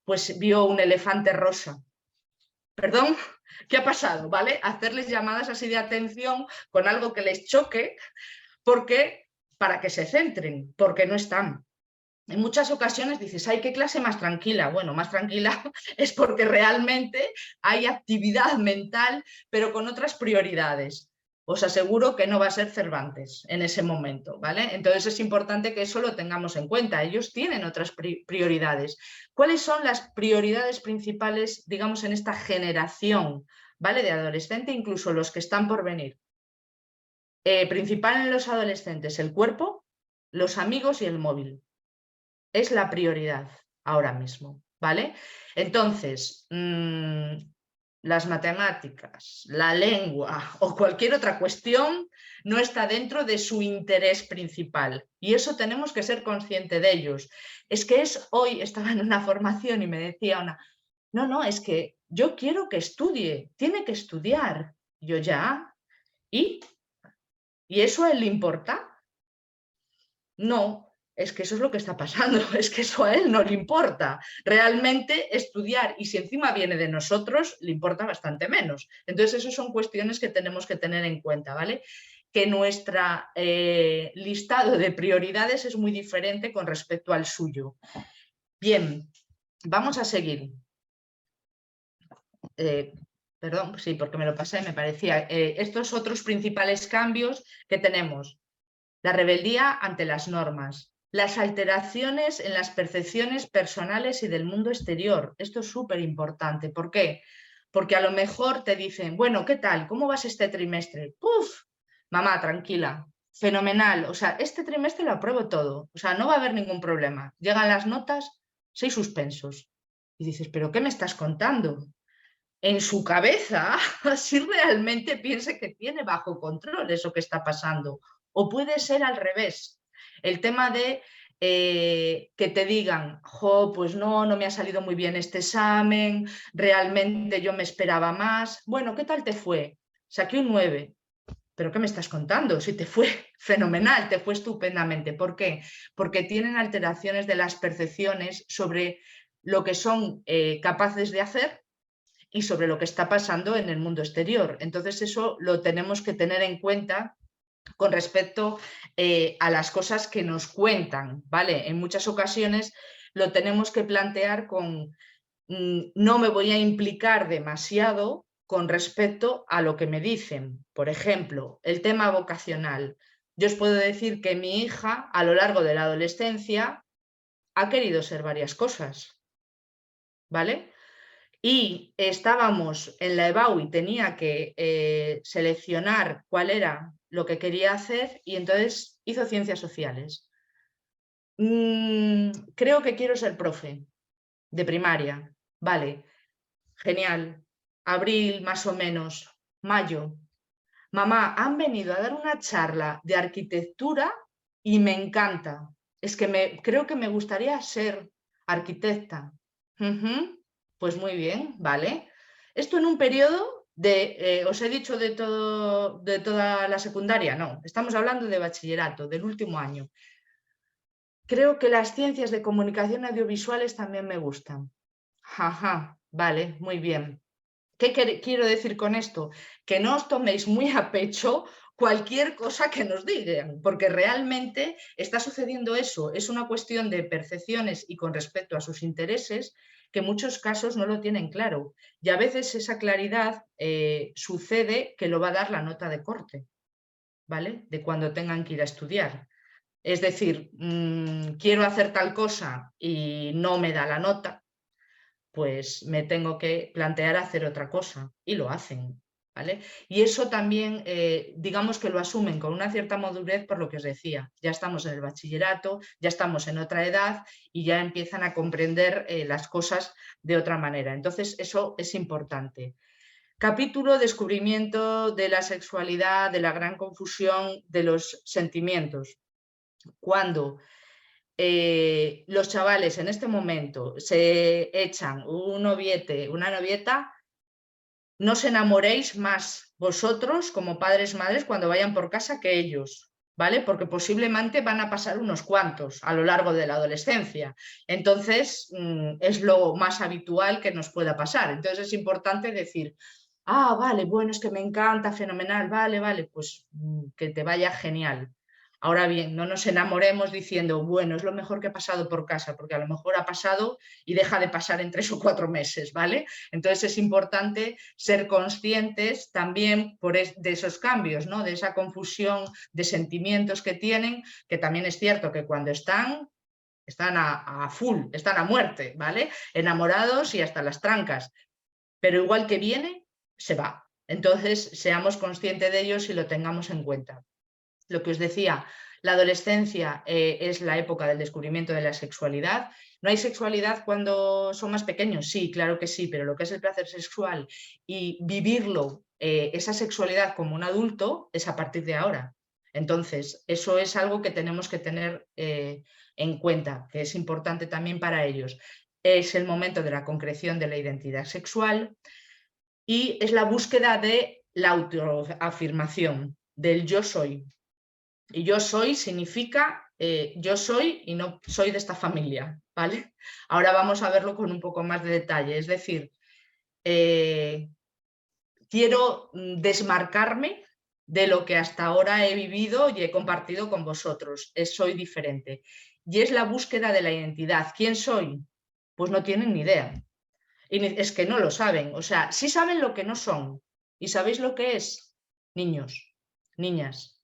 pues vio un elefante rosa. Perdón, ¿qué ha pasado? ¿Vale? Hacerles llamadas así de atención con algo que les choque, porque para que se centren, porque no están. En muchas ocasiones dices, ay, qué clase más tranquila. Bueno, más tranquila es porque realmente hay actividad mental, pero con otras prioridades. Os aseguro que no va a ser Cervantes en ese momento, ¿vale? Entonces es importante que eso lo tengamos en cuenta. Ellos tienen otras prioridades. ¿Cuáles son las prioridades principales, digamos, en esta generación, ¿vale? De adolescente, incluso los que están por venir? Principal en los adolescentes, el cuerpo, los amigos y el móvil. Es la prioridad ahora mismo, ¿vale? Entonces, las matemáticas, la lengua o cualquier otra cuestión no está dentro de su interés principal, y eso tenemos que ser conscientes de ellos. Es que hoy estaba en una formación y me decía no, es que yo quiero que estudie, tiene que estudiar. Yo ya, ¿y eso a él le importa? No. Es que eso es lo que está pasando, es que eso a él no le importa. Realmente estudiar, y si encima viene de nosotros, le importa bastante menos. Entonces, esas son cuestiones que tenemos que tener en cuenta, ¿vale? Que nuestro listado de prioridades es muy diferente con respecto al suyo. Bien, vamos a seguir. Perdón, sí, porque me lo pasé, me parecía. Estos otros principales cambios que tenemos. La rebeldía ante las normas. Las alteraciones en las percepciones personales y del mundo exterior. Esto es súper importante. ¿Por qué? Porque a lo mejor te dicen, bueno, ¿qué tal? ¿Cómo vas este trimestre? ¡Puf! Mamá, tranquila, fenomenal. O sea, este trimestre lo apruebo todo. O sea, no va a haber ningún problema. Llegan las notas, 6 suspensos. Y dices, ¿pero qué me estás contando? En su cabeza, si realmente piense que tiene bajo control eso que está pasando. O puede ser al revés. El tema de que te digan, jo, pues no me ha salido muy bien este examen, realmente yo me esperaba más. Bueno, ¿qué tal te fue? Saqué un 9. ¿Pero qué me estás contando? Si te fue fenomenal, te fue estupendamente. ¿Por qué? Porque tienen alteraciones de las percepciones sobre lo que son capaces de hacer y sobre lo que está pasando en el mundo exterior. Entonces eso lo tenemos que tener en cuenta con respecto a las cosas que nos cuentan, ¿vale? En muchas ocasiones lo tenemos que plantear con no me voy a implicar demasiado con respecto a lo que me dicen. Por ejemplo, el tema vocacional. Yo os puedo decir que mi hija a lo largo de la adolescencia ha querido ser varias cosas, ¿vale? y estábamos en la EBAU y tenía que seleccionar cuál era lo que quería hacer y entonces hizo Ciencias Sociales. Creo que quiero ser profe de primaria. Vale, genial. Abril más o menos, mayo. Mamá, han venido a dar una charla de arquitectura y me encanta. Es que creo que me gustaría ser arquitecta. Pues muy bien, vale. Esto en un periodo de, os he dicho de toda la secundaria, no, estamos hablando de bachillerato, del último año. Creo que las ciencias de comunicación audiovisuales también me gustan. Ajá, vale, muy bien. ¿Qué quiero decir con esto? Que no os toméis muy a pecho cualquier cosa que nos digan, porque realmente está sucediendo eso. Es una cuestión de percepciones y con respecto a sus intereses que en muchos casos no lo tienen claro. Y a veces esa claridad sucede que lo va a dar la nota de corte, ¿vale? De cuando tengan que ir a estudiar. Es decir, quiero hacer tal cosa y no me da la nota, pues me tengo que plantear hacer otra cosa y lo hacen, ¿vale? Y eso también, digamos que lo asumen con una cierta madurez por lo que os decía, ya estamos en el bachillerato, ya estamos en otra edad y ya empiezan a comprender las cosas de otra manera. Entonces eso es importante. Capítulo descubrimiento de la sexualidad, de la gran confusión de los sentimientos. Cuando los chavales en este momento se echan un noviete, una novieta, no os enamoréis más vosotros como padres, madres, cuando vayan por casa que ellos, ¿vale? Porque posiblemente van a pasar unos cuantos a lo largo de la adolescencia. Entonces, es lo más habitual que nos pueda pasar. Entonces, es importante decir, ah, vale, bueno, es que me encanta, fenomenal, vale, vale, pues que te vaya genial. Ahora bien, no nos enamoremos diciendo, bueno, es lo mejor que he pasado por casa, porque a lo mejor ha pasado y deja de pasar en 3 o 4 meses, ¿vale? Entonces es importante ser conscientes también de esos cambios, ¿no? De esa confusión de sentimientos que tienen, que también es cierto que cuando están a full, están a muerte, ¿vale? Enamorados y hasta las trancas, pero igual que viene, se va. Entonces seamos conscientes de ellos y lo tengamos en cuenta. Lo que os decía, la adolescencia es la época del descubrimiento de la sexualidad. ¿No hay sexualidad cuando son más pequeños? Sí, claro que sí, pero lo que es el placer sexual y vivirlo, esa sexualidad como un adulto, es a partir de ahora. Entonces, eso es algo que tenemos que tener en cuenta, que es importante también para ellos. Es el momento de la concreción de la identidad sexual y es la búsqueda de la autoafirmación, del yo soy. Y yo soy significa yo soy y no soy de esta familia, ¿vale? Ahora vamos a verlo con un poco más de detalle. Es decir, quiero desmarcarme de lo que hasta ahora he vivido y he compartido con vosotros. Soy diferente. Y es la búsqueda de la identidad. ¿Quién soy? Pues no tienen ni idea. Y es que no lo saben. O sea, sí saben lo que no son. ¿Y sabéis lo que es? Niños, niñas.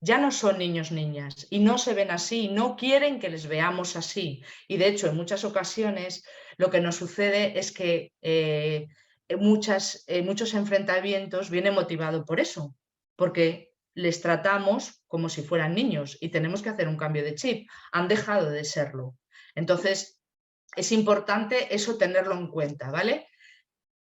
Ya no son niños, niñas, y no se ven así, no quieren que les veamos así. Y de hecho, en muchas ocasiones lo que nos sucede es que muchos enfrentamientos vienen motivados por eso, porque les tratamos como si fueran niños y tenemos que hacer un cambio de chip. Han dejado de serlo. Entonces, es importante eso tenerlo en cuenta, ¿vale?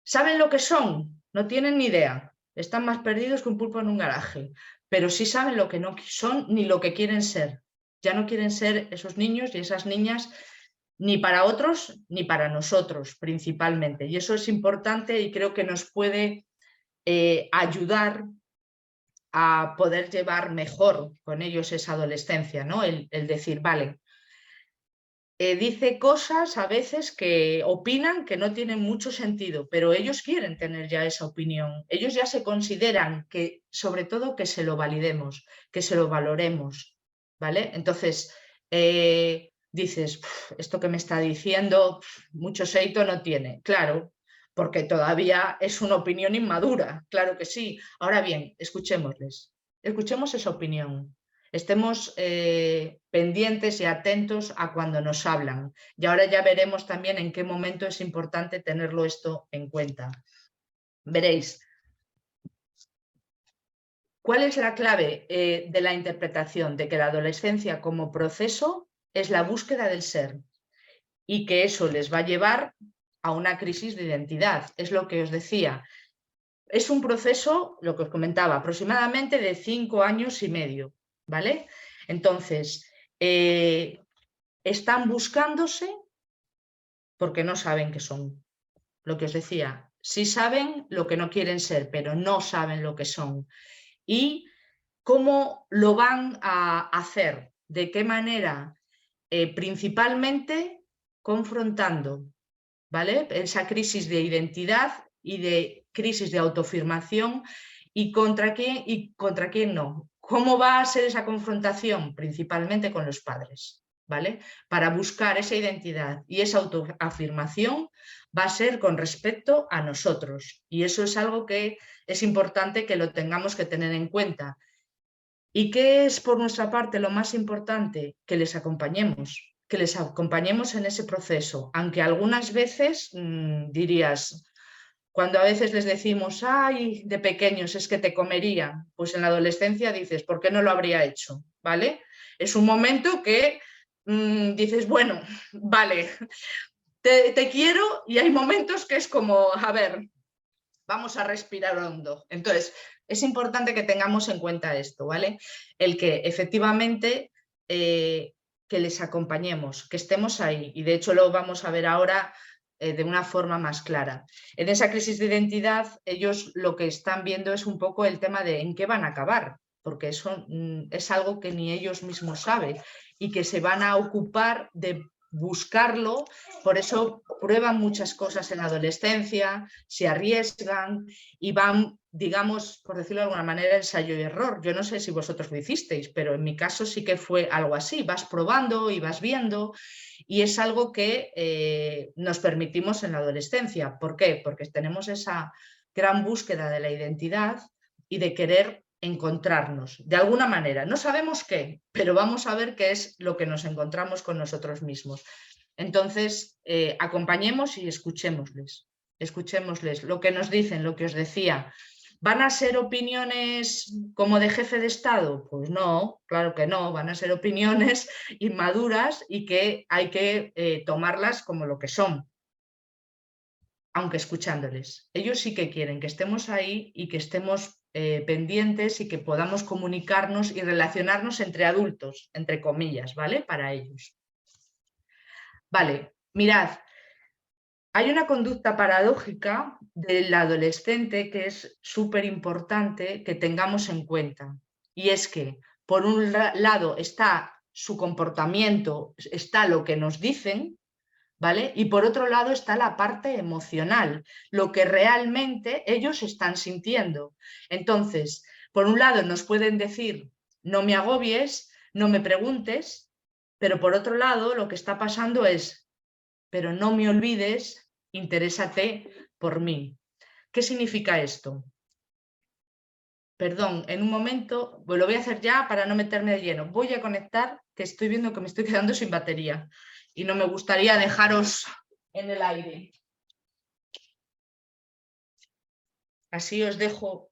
¿Saben lo que son? No tienen ni idea. Están más perdidos que un pulpo en un garaje, pero sí saben lo que no son ni lo que quieren ser. Ya no quieren ser esos niños y esas niñas ni para otros ni para nosotros principalmente. Y eso es importante y creo que nos puede ayudar a poder llevar mejor con ellos esa adolescencia, ¿no? El decir, vale, dice cosas a veces que opinan que no tienen mucho sentido, pero ellos quieren tener ya esa opinión. Ellos ya se consideran que, sobre todo, que se lo validemos, que se lo valoremos, ¿vale? Entonces, dices, esto que me está diciendo, mucho seito no tiene. Claro, porque todavía es una opinión inmadura, claro que sí. Ahora bien, escuchémosles, escuchemos esa opinión Estemos pendientes y atentos a cuando nos hablan. Y ahora ya veremos también en qué momento es importante tenerlo esto en cuenta. Veréis. ¿Cuál es la clave de la interpretación? De que la adolescencia como proceso es la búsqueda del ser y que eso les va a llevar a una crisis de identidad. Es lo que os decía. Es un proceso, lo que os comentaba, aproximadamente de 5 años y medio, ¿vale? Entonces, están buscándose porque no saben qué son. Lo que os decía, sí saben lo que no quieren ser, pero no saben lo que son. Y cómo lo van a hacer, de qué manera, principalmente confrontando, ¿vale? Esa crisis de identidad y de crisis de autoafirmación y contra quién no. ¿Cómo va a ser esa confrontación? Principalmente con los padres, ¿vale? Para buscar esa identidad y esa autoafirmación va a ser con respecto a nosotros. Y eso es algo que es importante que lo tengamos que tener en cuenta. ¿Y qué es por nuestra parte lo más importante? Que les acompañemos en ese proceso, aunque algunas veces dirías, cuando a veces les decimos, ay, de pequeños es que te comería, pues en la adolescencia dices, ¿por qué no lo habría hecho? ¿Vale? Es un momento que dices, bueno, vale, te quiero, y hay momentos que es como, a ver, vamos a respirar hondo. Entonces, es importante que tengamos en cuenta esto, ¿vale? El que efectivamente que les acompañemos, que estemos ahí, y de hecho lo vamos a ver ahora de una forma más clara. En esa crisis de identidad, ellos lo que están viendo es un poco el tema de en qué van a acabar, porque eso es algo que ni ellos mismos saben y que se van a ocupar de buscarlo, por eso prueban muchas cosas en la adolescencia, se arriesgan y van, digamos, por decirlo de alguna manera, ensayo y error. Yo no sé si vosotros lo hicisteis, pero en mi caso sí que fue algo así, vas probando y vas viendo, y es algo que nos permitimos en la adolescencia. ¿Por qué? Porque tenemos esa gran búsqueda de la identidad y de querer encontrarnos de alguna manera. No sabemos qué, pero vamos a ver qué es lo que nos encontramos con nosotros mismos. Entonces, acompañemos y escuchémosles. Escuchémosles lo que nos dicen, lo que os decía. ¿Van a ser opiniones como de jefe de Estado? Pues no, claro que no. Van a ser opiniones inmaduras y que hay que tomarlas como lo que son, aunque escuchándoles. Ellos sí que quieren que estemos ahí y que estemos pendientes y que podamos comunicarnos y relacionarnos entre adultos, entre comillas, ¿vale? Para ellos. Vale, mirad, hay una conducta paradójica del adolescente que es súper importante que tengamos en cuenta. Y es que, por un lado, está su comportamiento, está lo que nos dicen, ¿vale? Y por otro lado está la parte emocional, lo que realmente ellos están sintiendo. Entonces, por un lado nos pueden decir, no me agobies, no me preguntes, pero por otro lado lo que está pasando es, pero no me olvides, interésate por mí. ¿Qué significa esto? Perdón, en un momento, pues lo voy a hacer ya para no meterme de lleno. Voy a conectar, que estoy viendo que me estoy quedando sin batería y no me gustaría dejaros en el aire. Así os dejo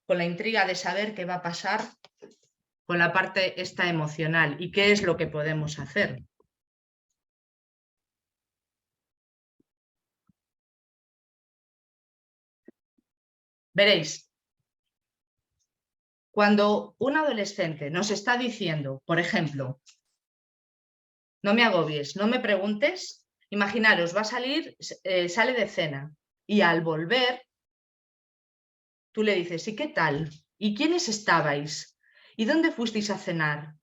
con la intriga de saber qué va a pasar con la parte esta emocional y qué es lo que podemos hacer. Veréis, cuando un adolescente nos está diciendo, por ejemplo, no me agobies, no me preguntes, imaginaros, va a salir, sale de cena y al volver tú le dices, ¿y qué tal? ¿Y quiénes estabais? ¿Y dónde fuisteis a cenar?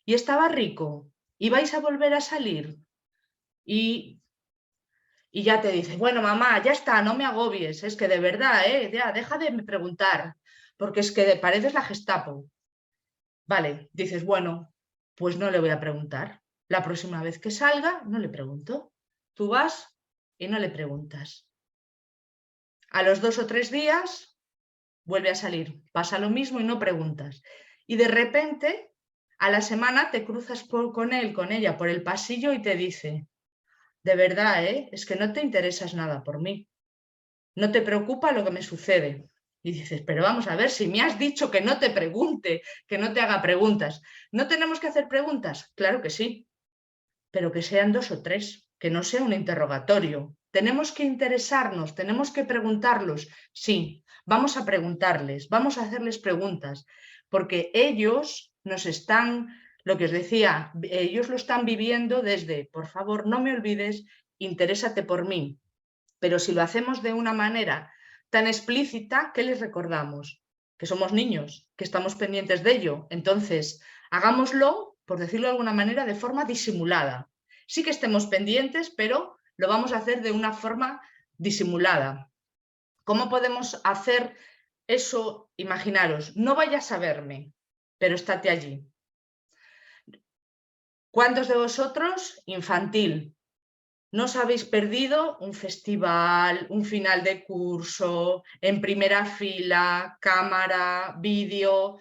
¿Y estaba rico? ¿Y vais a volver a salir? Y ya te dice, bueno, mamá, ya está, no me agobies, es que de verdad, ya, deja de preguntar, porque es que pareces la Gestapo. Vale, dices, bueno, pues no le voy a preguntar. La próxima vez que salga, no le pregunto. Tú vas y no le preguntas. A los 2 o 3 días vuelve a salir, pasa lo mismo y no preguntas. Y de repente A la semana te cruzas con él, con ella, por el pasillo y te dice, de verdad, es que no te interesas nada por mí. No te preocupa lo que me sucede. Y dices, pero vamos a ver, si me has dicho que no te pregunte, que no te haga preguntas. ¿No tenemos que hacer preguntas? Claro que sí, pero que sean 2 o 3, que no sea un interrogatorio. Tenemos que interesarnos, tenemos que preguntarlos. Sí, vamos a preguntarles, vamos a hacerles preguntas, porque ellos nos están, lo que os decía, ellos lo están viviendo desde, por favor, no me olvides, interésate por mí. Pero si lo hacemos de una manera tan explícita, ¿qué les recordamos? Que somos niños, que estamos pendientes de ello. Entonces, hagámoslo, por decirlo de alguna manera, de forma disimulada. Sí que estemos pendientes, pero lo vamos a hacer de una forma disimulada. ¿Cómo podemos hacer eso? Imaginaros, no vayas a verme, pero estate allí. ¿Cuántos de vosotros, infantil, no os habéis perdido un festival, un final de curso, en primera fila, cámara, vídeo,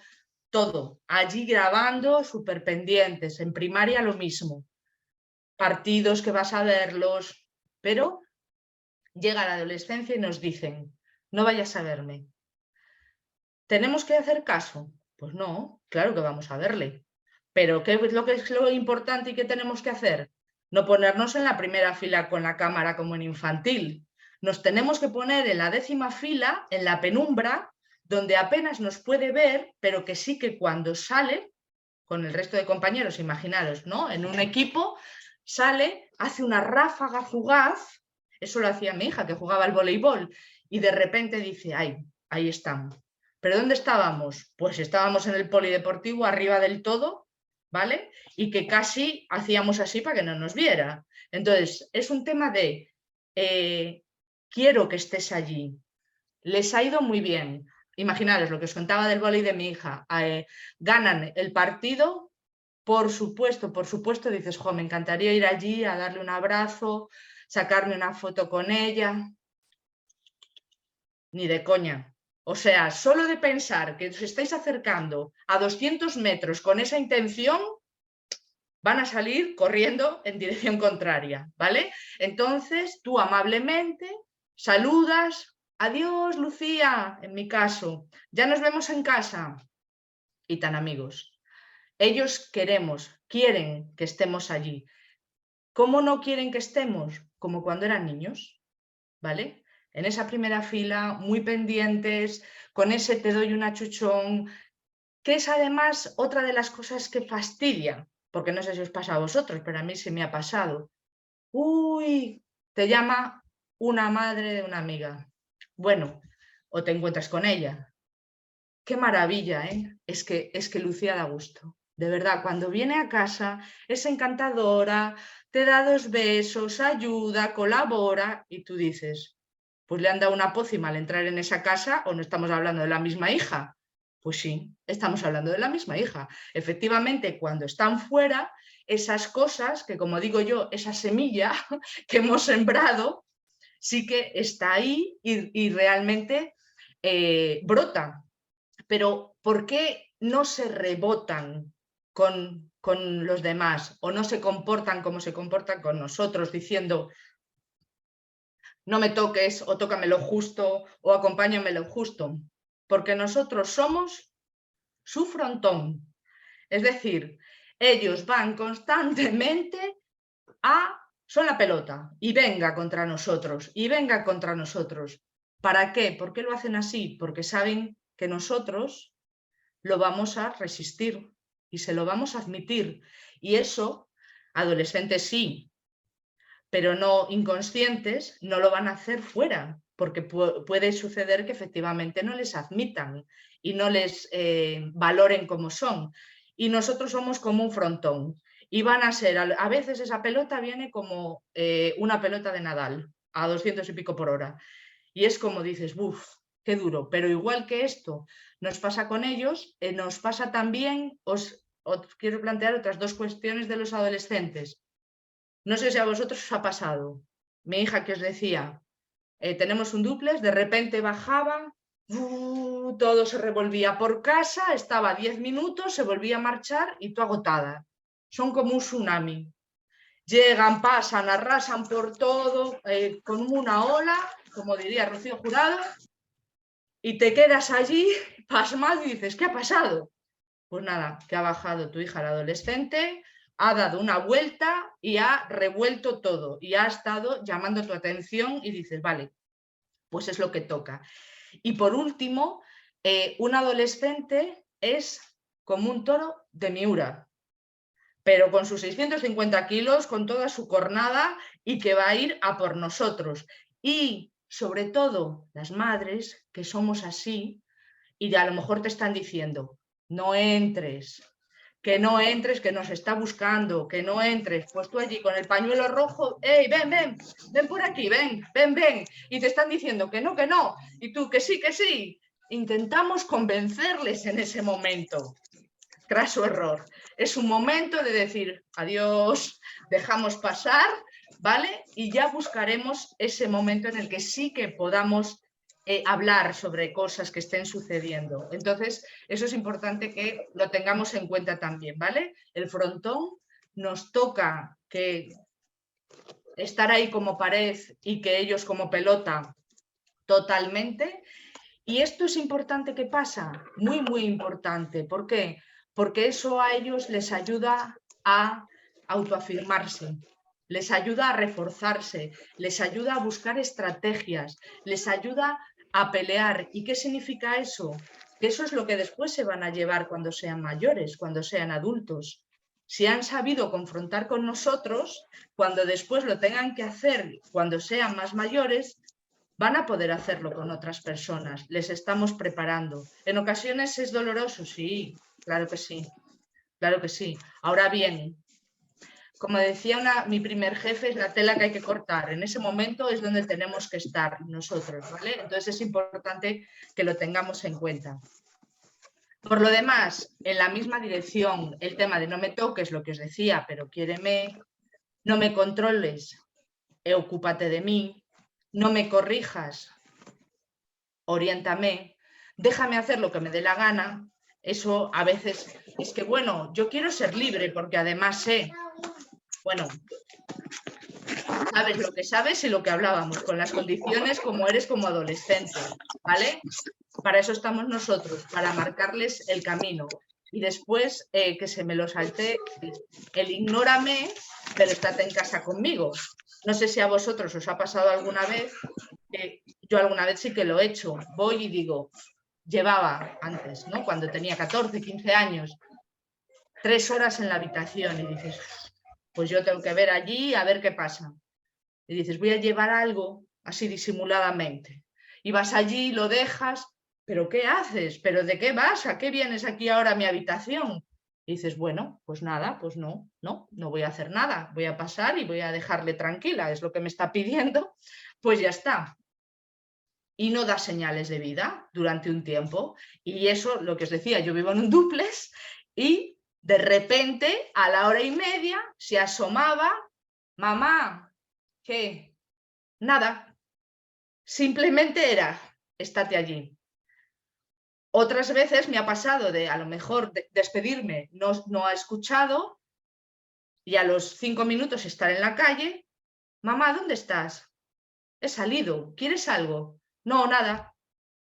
todo? Allí grabando, súper pendientes. En primaria lo mismo. Partidos que vas a verlos, pero llega la adolescencia y nos dicen, no vayas a verme. ¿Tenemos que hacer caso? Pues no, claro que vamos a verle. Pero ¿qué es lo importante y qué tenemos que hacer? No ponernos en la primera fila con la cámara como en infantil. Nos tenemos que poner en la 10ª fila, en la penumbra, donde apenas nos puede ver, pero que sí que cuando sale, con el resto de compañeros, imaginaros, ¿no? En un equipo, sale, hace una ráfaga fugaz, eso lo hacía mi hija, que jugaba al voleibol, y de repente dice, ay, ahí estamos. ¿Pero dónde estábamos? Pues estábamos en el polideportivo, arriba del todo, ¿vale? Y que casi hacíamos así para que no nos viera. Entonces, es un tema de, quiero que estés allí. Les ha ido muy bien. Imaginaros lo que os contaba del vóley de mi hija. Ganan el partido, por supuesto, dices, jo, me encantaría ir allí a darle un abrazo, sacarme una foto con ella. Ni de coña. O sea, solo de pensar que os estáis acercando a 200 metros con esa intención, van a salir corriendo en dirección contraria, ¿vale? Entonces, tú amablemente saludas, adiós, Lucía, en mi caso, ya nos vemos en casa, y tan amigos. Ellos quieren que estemos allí. ¿Cómo no quieren que estemos? Como cuando eran niños, ¿vale? En esa primera fila, muy pendientes, con ese te doy un achuchón, que es además otra de las cosas que fastidia, porque no sé si os pasa a vosotros, pero a mí se me ha pasado. Uy, te llama una madre de una amiga. Bueno, o te encuentras con ella. Qué maravilla, ¿eh? Es que Lucía da gusto. De verdad, cuando viene a casa es encantadora, te da 2 besos, ayuda, colabora, y tú dices, pues le han dado una pócima al entrar en esa casa, o no estamos hablando de la misma hija. Pues sí, estamos hablando de la misma hija. Efectivamente, cuando están fuera, esas cosas, que como digo yo, esa semilla que hemos sembrado, sí que está ahí y realmente brota. Pero ¿por qué no se rebotan con los demás o no se comportan como se comportan con nosotros, diciendo no me toques o tócame lo justo o acompáñame lo justo? Porque nosotros somos su frontón. Es decir, ellos van constantemente son la pelota y venga contra nosotros y venga contra nosotros. ¿Para qué? ¿Por qué lo hacen así? Porque saben que nosotros lo vamos a resistir y se lo vamos a admitir. Y eso, adolescentes sí, pero no inconscientes, no lo van a hacer fuera, porque puede suceder que efectivamente no les admitan y no les valoren como son. Y nosotros somos como un frontón. Y van a ser, a veces esa pelota viene como una pelota de Nadal, a 200 y pico por hora. Y es como dices, ¡buf! Qué duro. Pero igual que esto nos pasa con ellos, nos pasa también, os quiero plantear otras 2 cuestiones de los adolescentes. No sé si a vosotros os ha pasado. Mi hija que os decía, tenemos un dúplex, de repente bajaba todo se revolvía por casa, estaba 10 minutos, se volvía a marchar y tú agotada. Son como un tsunami. Llegan, pasan, arrasan por todo, con una ola, como diría Rocío Jurado, y te quedas allí pasmado y dices, ¿qué ha pasado? Pues nada, que ha bajado tu hija, la adolescente, ha dado una vuelta y ha revuelto todo y ha estado llamando tu atención y dices, vale, pues es lo que toca. Y por último, un adolescente es como un toro de Miura, pero con sus 650 kilos, con toda su cornada y que va a ir a por nosotros. Y sobre todo las madres, que somos así, y a lo mejor te están diciendo, no entres, que no entres, que nos está buscando, que no entres. Pues tú allí con el pañuelo rojo, ¡ey, ven, ven, ven por aquí, ven, ven, ven! Y te están diciendo que no, y tú que sí, que sí. Intentamos convencerles en ese momento. Craso error. Es un momento de decir, adiós, dejamos pasar, ¿vale? Y ya buscaremos ese momento en el que sí que podamos hablar sobre cosas que estén sucediendo. Entonces, eso es importante que lo tengamos en cuenta también, ¿vale? El frontón nos toca que estar ahí como pared y que ellos como pelota totalmente. Y esto es importante que pasa, muy, muy importante. ¿Por qué? Porque eso a ellos les ayuda a autoafirmarse, les ayuda a reforzarse, les ayuda a buscar estrategias, les ayuda a pelear. ¿Y qué significa eso? Que eso es lo que después se van a llevar cuando sean mayores, cuando sean adultos. Si han sabido confrontar con nosotros, cuando después lo tengan que hacer, cuando sean más mayores, van a poder hacerlo con otras personas. Les estamos preparando. ¿En ocasiones es doloroso? Sí, claro que sí. Claro que sí. Ahora bien, como decía mi primer jefe, es la tela que hay que cortar. En ese momento es donde tenemos que estar nosotros, ¿vale? Entonces es importante que lo tengamos en cuenta. Por lo demás, en la misma dirección, el tema de no me toques, lo que os decía, pero quiéreme, no me controles, ocúpate de mí, no me corrijas, oriéntame, déjame hacer lo que me dé la gana. Eso a veces es que, bueno, yo quiero ser libre porque además sé, bueno, sabes lo que sabes y lo que hablábamos, con las condiciones como eres como adolescente, ¿vale? Para eso estamos nosotros, para marcarles el camino. Y después que se me lo salte el ignórame, pero estate en casa conmigo. No sé si a vosotros os ha pasado alguna vez, yo alguna vez sí que lo he hecho. Voy y digo, llevaba antes, ¿no? Cuando tenía 14, 15 años, 3 horas en la habitación y dices, pues yo tengo que ver allí a ver qué pasa. Y dices, voy a llevar algo así disimuladamente. Y vas allí, lo dejas, ¿pero qué haces? ¿Pero de qué vas? ¿A qué vienes aquí ahora a mi habitación? Y dices, bueno, pues nada, pues no voy a hacer nada. Voy a pasar y voy a dejarle tranquila, es lo que me está pidiendo, pues ya está. Y no da señales de vida durante un tiempo. Y eso, lo que os decía, yo vivo en un dúplex y de repente, a la hora y media, se asomaba, mamá, ¿qué? Nada. Simplemente era, estate allí. Otras veces me ha pasado de, a lo mejor, despedirme, no ha escuchado y a los 5 minutos estar en la calle, mamá, ¿dónde estás? He salido, ¿quieres algo? No, nada.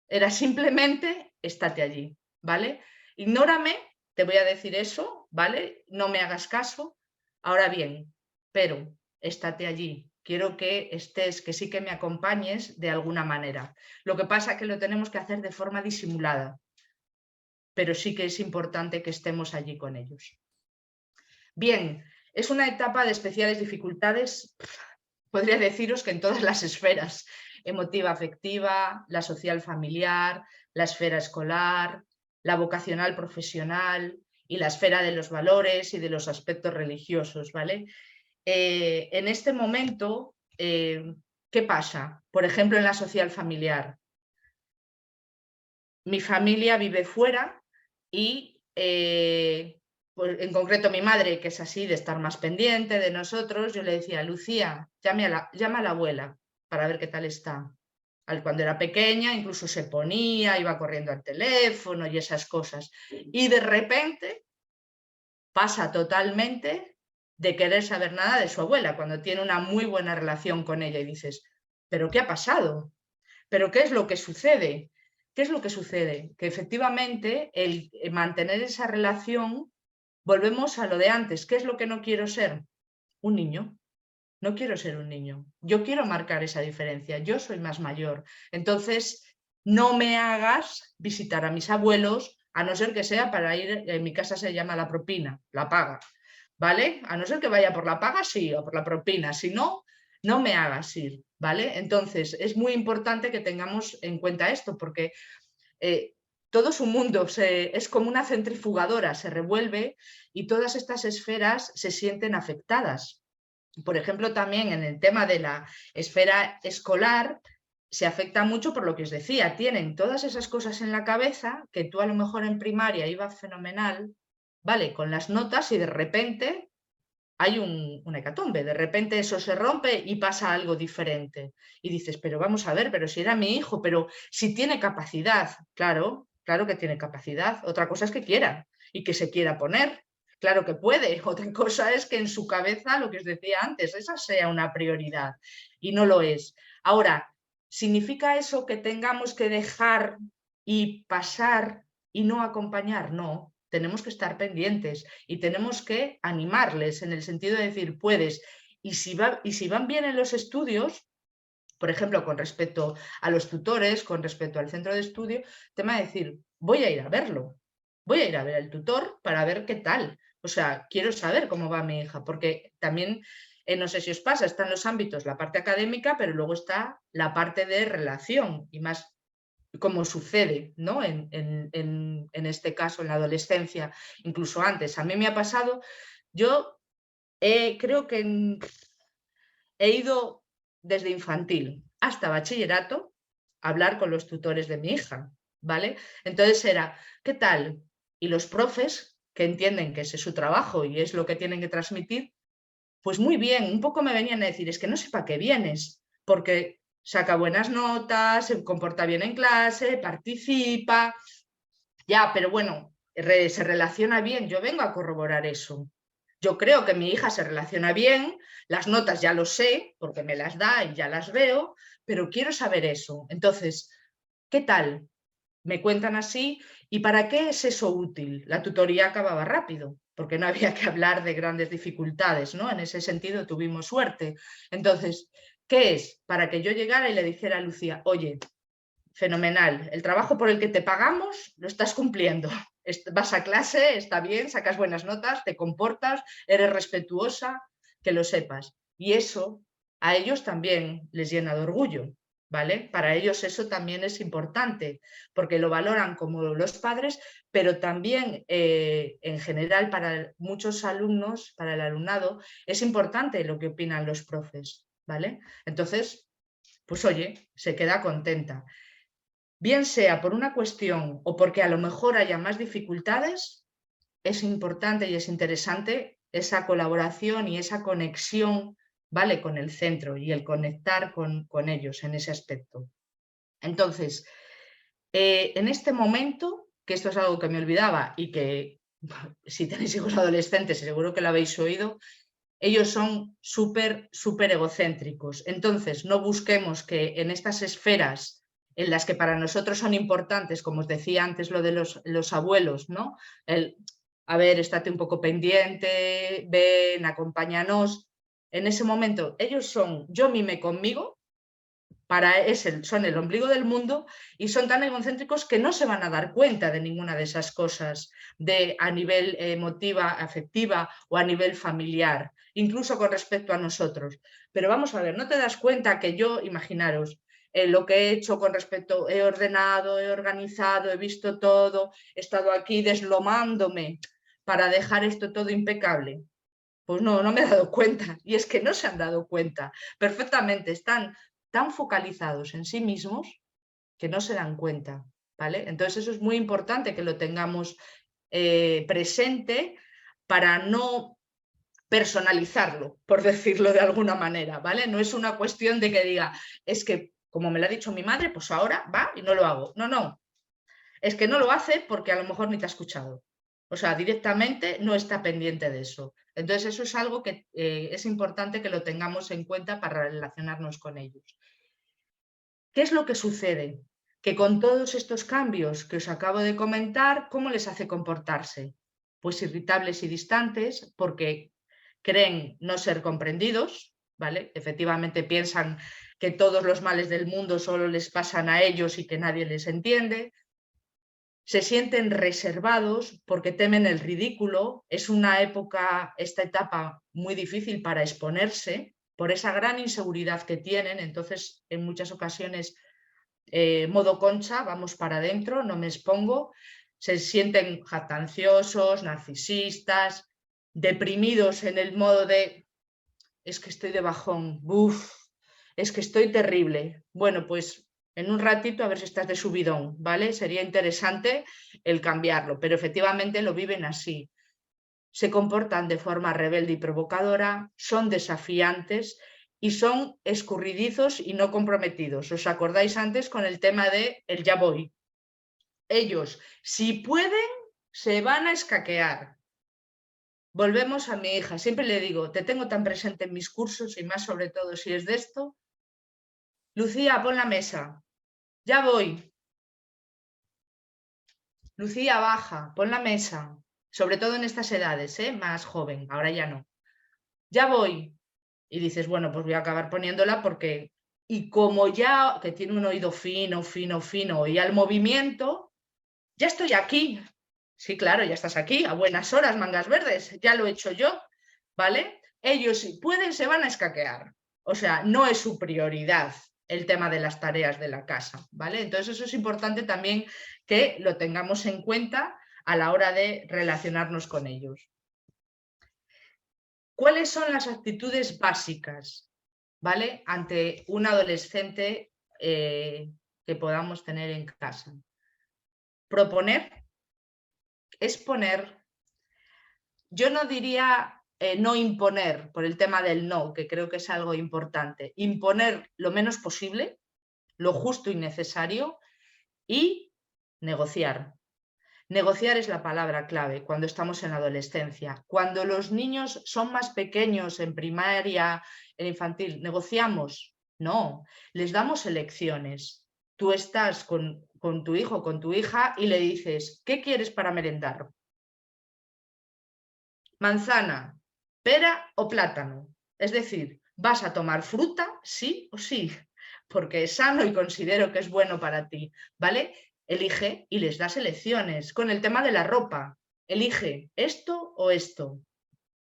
Era simplemente, estate allí, ¿vale? Ignórame, te voy a decir eso, ¿vale? No me hagas caso. Ahora bien, pero estate allí. Quiero que estés, que sí que me acompañes de alguna manera. Lo que pasa es que lo tenemos que hacer de forma disimulada, pero sí que es importante que estemos allí con ellos. Bien, es una etapa de especiales dificultades, podría deciros que en todas las esferas, emotiva, afectiva, la social familiar, la esfera escolar, la vocacional profesional y la esfera de los valores y de los aspectos religiosos, ¿vale? En este momento, ¿qué pasa? Por ejemplo, en la social familiar. Mi familia vive fuera y pues en concreto mi madre, que es así, de estar más pendiente de nosotros, yo le decía, Lucía, llama a la abuela para ver qué tal está. Cuando era pequeña incluso se ponía, iba corriendo al teléfono y esas cosas. Y de repente pasa totalmente de querer saber nada de su abuela, cuando tiene una muy buena relación con ella y dices, ¿pero qué ha pasado? ¿Pero qué es lo que sucede? ¿Qué es lo que sucede? Que efectivamente el mantener esa relación, volvemos a lo de antes. ¿Qué es lo que no quiero ser? Un niño. No quiero ser un niño. Yo quiero marcar esa diferencia. Yo soy más mayor. Entonces, no me hagas visitar a mis abuelos, a no ser que sea para ir, en mi casa se llama la propina, la paga, ¿vale? A no ser que vaya por la paga, sí, o por la propina. Si no, no me hagas ir, ¿vale? Entonces, es muy importante que tengamos en cuenta esto, porque todo su mundo es como una centrifugadora, se revuelve y todas estas esferas se sienten afectadas. Por ejemplo, también en el tema de la esfera escolar se afecta mucho por lo que os decía, tienen todas esas cosas en la cabeza que tú a lo mejor en primaria ibas fenomenal, ¿vale? Con las notas y de repente hay un hecatombe, de repente eso se rompe y pasa algo diferente. Y dices, pero vamos a ver, pero si era mi hijo, pero si tiene capacidad, claro, claro que tiene capacidad. Otra cosa es que quiera y que se quiera poner. Claro que puede. Otra cosa es que en su cabeza, lo que os decía antes, esa sea una prioridad y no lo es. Ahora, ¿significa eso que tengamos que dejar y pasar y no acompañar? No, tenemos que estar pendientes y tenemos que animarles en el sentido de decir, puedes. Y si van bien en los estudios, por ejemplo, con respecto a los tutores, con respecto al centro de estudio, tema de decir, voy a ir a verlo, voy a ir a ver al tutor para ver qué tal. O sea, quiero saber cómo va mi hija, porque también, no sé si os pasa, están los ámbitos, la parte académica, pero luego está la parte de relación y más como sucede, ¿no? En este caso, en la adolescencia, incluso antes. A mí me ha pasado, yo creo que he ido desde infantil hasta bachillerato a hablar con los tutores de mi hija, ¿vale? Entonces era, ¿qué tal? Y los profes, que entienden que ese es su trabajo y es lo que tienen que transmitir, pues muy bien, un poco me venían a decir, es que no sé para qué vienes, porque saca buenas notas, se comporta bien en clase, participa, ya, pero bueno, se relaciona bien, yo vengo a corroborar eso. Yo creo que mi hija se relaciona bien, las notas ya lo sé, porque me las da y ya las veo, pero quiero saber eso. Entonces, ¿qué tal? Me cuentan así, ¿y para qué es eso útil? La tutoría acababa rápido, porque no había que hablar de grandes dificultades, ¿no? En ese sentido tuvimos suerte. Entonces, ¿qué es? Para que yo llegara y le dijera a Lucía, oye, fenomenal, el trabajo por el que te pagamos lo estás cumpliendo. Vas a clase, está bien, sacas buenas notas, te comportas, eres respetuosa, que lo sepas. Y eso a ellos también les llena de orgullo, ¿vale? Para ellos eso también es importante, porque lo valoran como los padres, pero también en general para muchos alumnos, para el alumnado, es importante lo que opinan los profes, ¿vale? Entonces, pues oye, se queda contenta. Bien sea por una cuestión o porque a lo mejor haya más dificultades, es importante y es interesante esa colaboración y esa conexión, ¿vale? Con el centro y el conectar con ellos en ese aspecto. Entonces, en este momento, que esto es algo que me olvidaba y que si tenéis hijos adolescentes seguro que lo habéis oído, ellos son súper egocéntricos. Entonces, no busquemos que en estas esferas en las que para nosotros son importantes, como os decía antes lo de los abuelos, ¿no? A ver, estate un poco pendiente, ven, acompáñanos. En ese momento, ellos son, yo mime conmigo, son el ombligo del mundo y son tan egocéntricos que no se van a dar cuenta de ninguna de esas cosas a nivel emotiva, afectiva o a nivel familiar, incluso con respecto a nosotros. Pero vamos a ver, no te das cuenta que yo, imaginaros, lo que he hecho con respecto, he ordenado, he organizado, he visto todo, he estado aquí deslomándome para dejar esto todo impecable. Pues no, no me he dado cuenta. Y es que no se han dado cuenta. Perfectamente, están tan focalizados en sí mismos que no se dan cuenta, ¿vale? Entonces eso es muy importante que lo tengamos presente para no personalizarlo, por decirlo de alguna manera, ¿vale? No es una cuestión de que diga, es que como me lo ha dicho mi madre, pues ahora va y no lo hago. No, no. Es que no lo hace porque a lo mejor ni te ha escuchado. O sea, directamente no está pendiente de eso. Entonces, eso es algo que es importante que lo tengamos en cuenta para relacionarnos con ellos. ¿Qué es lo que sucede? Que con todos estos cambios que os acabo de comentar, ¿cómo les hace comportarse? Pues irritables y distantes, porque creen no ser comprendidos, ¿vale? Efectivamente piensan que todos los males del mundo solo les pasan a ellos y que nadie les entiende. Se sienten reservados porque temen el ridículo. Es una época, esta etapa, muy difícil para exponerse por esa gran inseguridad que tienen. Entonces, en muchas ocasiones, modo concha, vamos para adentro, no me expongo. Se sienten jactanciosos, narcisistas, deprimidos en el modo de es que estoy de bajón, buf, es que estoy terrible. Bueno, pues en un ratito a ver si estás de subidón, ¿vale? Sería interesante el cambiarlo, pero efectivamente lo viven así. Se comportan de forma rebelde y provocadora, son desafiantes y son escurridizos y no comprometidos. ¿Os acordáis antes con el tema de el ya voy? Ellos, si pueden, se van a escaquear. Volvemos a mi hija. Siempre le digo, te tengo tan presente en mis cursos y más sobre todo si es de esto. Lucía, pon la mesa. Ya voy. Lucía, baja, pon la mesa. Sobre todo en estas edades, más joven, ahora ya no. Ya voy. Y dices, bueno, pues voy a acabar poniéndola porque... Y como ya, que tiene un oído fino, fino, fino, y al movimiento, ya estoy aquí. Sí, claro, ya estás aquí, a buenas horas, mangas verdes, ya lo he hecho yo, ¿vale? Ellos, si pueden, se van a escaquear. O sea, no es su prioridad el tema de las tareas de la casa, ¿vale? Entonces eso es importante también que lo tengamos en cuenta a la hora de relacionarnos con ellos. ¿Cuáles son las actitudes básicas, ¿vale? Ante un adolescente que podamos tener en casa? Proponer, exponer. Yo no diría no imponer por el tema del no, que creo que es algo importante. Imponer lo menos posible, lo justo y necesario, y negociar. Negociar es la palabra clave cuando estamos en la adolescencia. Cuando los niños son más pequeños, en primaria, en infantil, ¿negociamos? No, les damos elecciones. Tú estás con tu hijo, con tu hija y le dices, ¿qué quieres para merendar? Manzana, pera o plátano. Es decir, vas a tomar fruta, sí o sí, porque es sano y considero que es bueno para ti, ¿vale? Elige y les das elecciones. Con el tema de la ropa, elige esto o esto.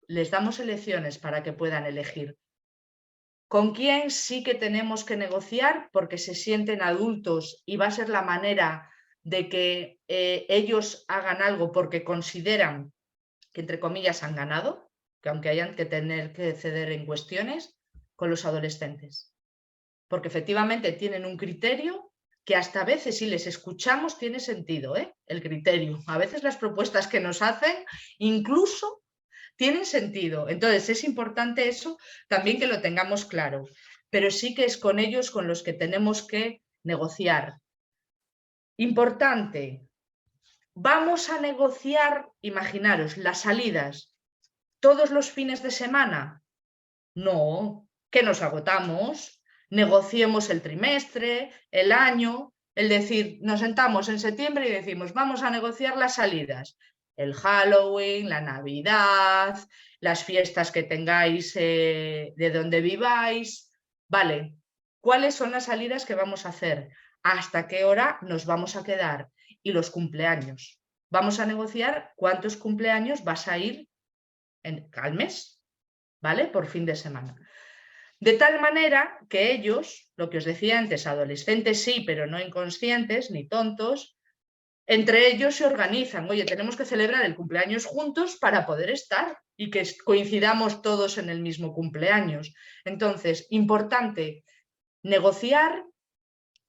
Les damos elecciones para que puedan elegir. ¿Con quién sí que tenemos que negociar? Porque se sienten adultos y va a ser la manera de que ellos hagan algo porque consideran que entre comillas han ganado, que aunque hayan que tener que ceder en cuestiones, con los adolescentes. Porque efectivamente tienen un criterio que hasta a veces si les escuchamos tiene sentido, el criterio. A veces las propuestas que nos hacen incluso tienen sentido. Entonces es importante eso también que lo tengamos claro. Pero sí que es con ellos con los que tenemos que negociar. Importante. Vamos a negociar, imaginaros, las salidas todos los fines de semana. No, que nos agotamos, negociemos el trimestre, el año, el decir, nos sentamos en septiembre y decimos, vamos a negociar las salidas, el Halloween, la Navidad, las fiestas que tengáis de donde viváis. Vale, ¿cuáles son las salidas que vamos a hacer? ¿Hasta qué hora nos vamos a quedar? Y los cumpleaños. Vamos a negociar cuántos cumpleaños vas a ir al mes, ¿vale? Por fin de semana. De tal manera que ellos, lo que os decía antes, adolescentes sí, pero no inconscientes ni tontos, entre ellos se organizan. Oye, tenemos que celebrar el cumpleaños juntos para poder estar y que coincidamos todos en el mismo cumpleaños. Entonces, importante negociar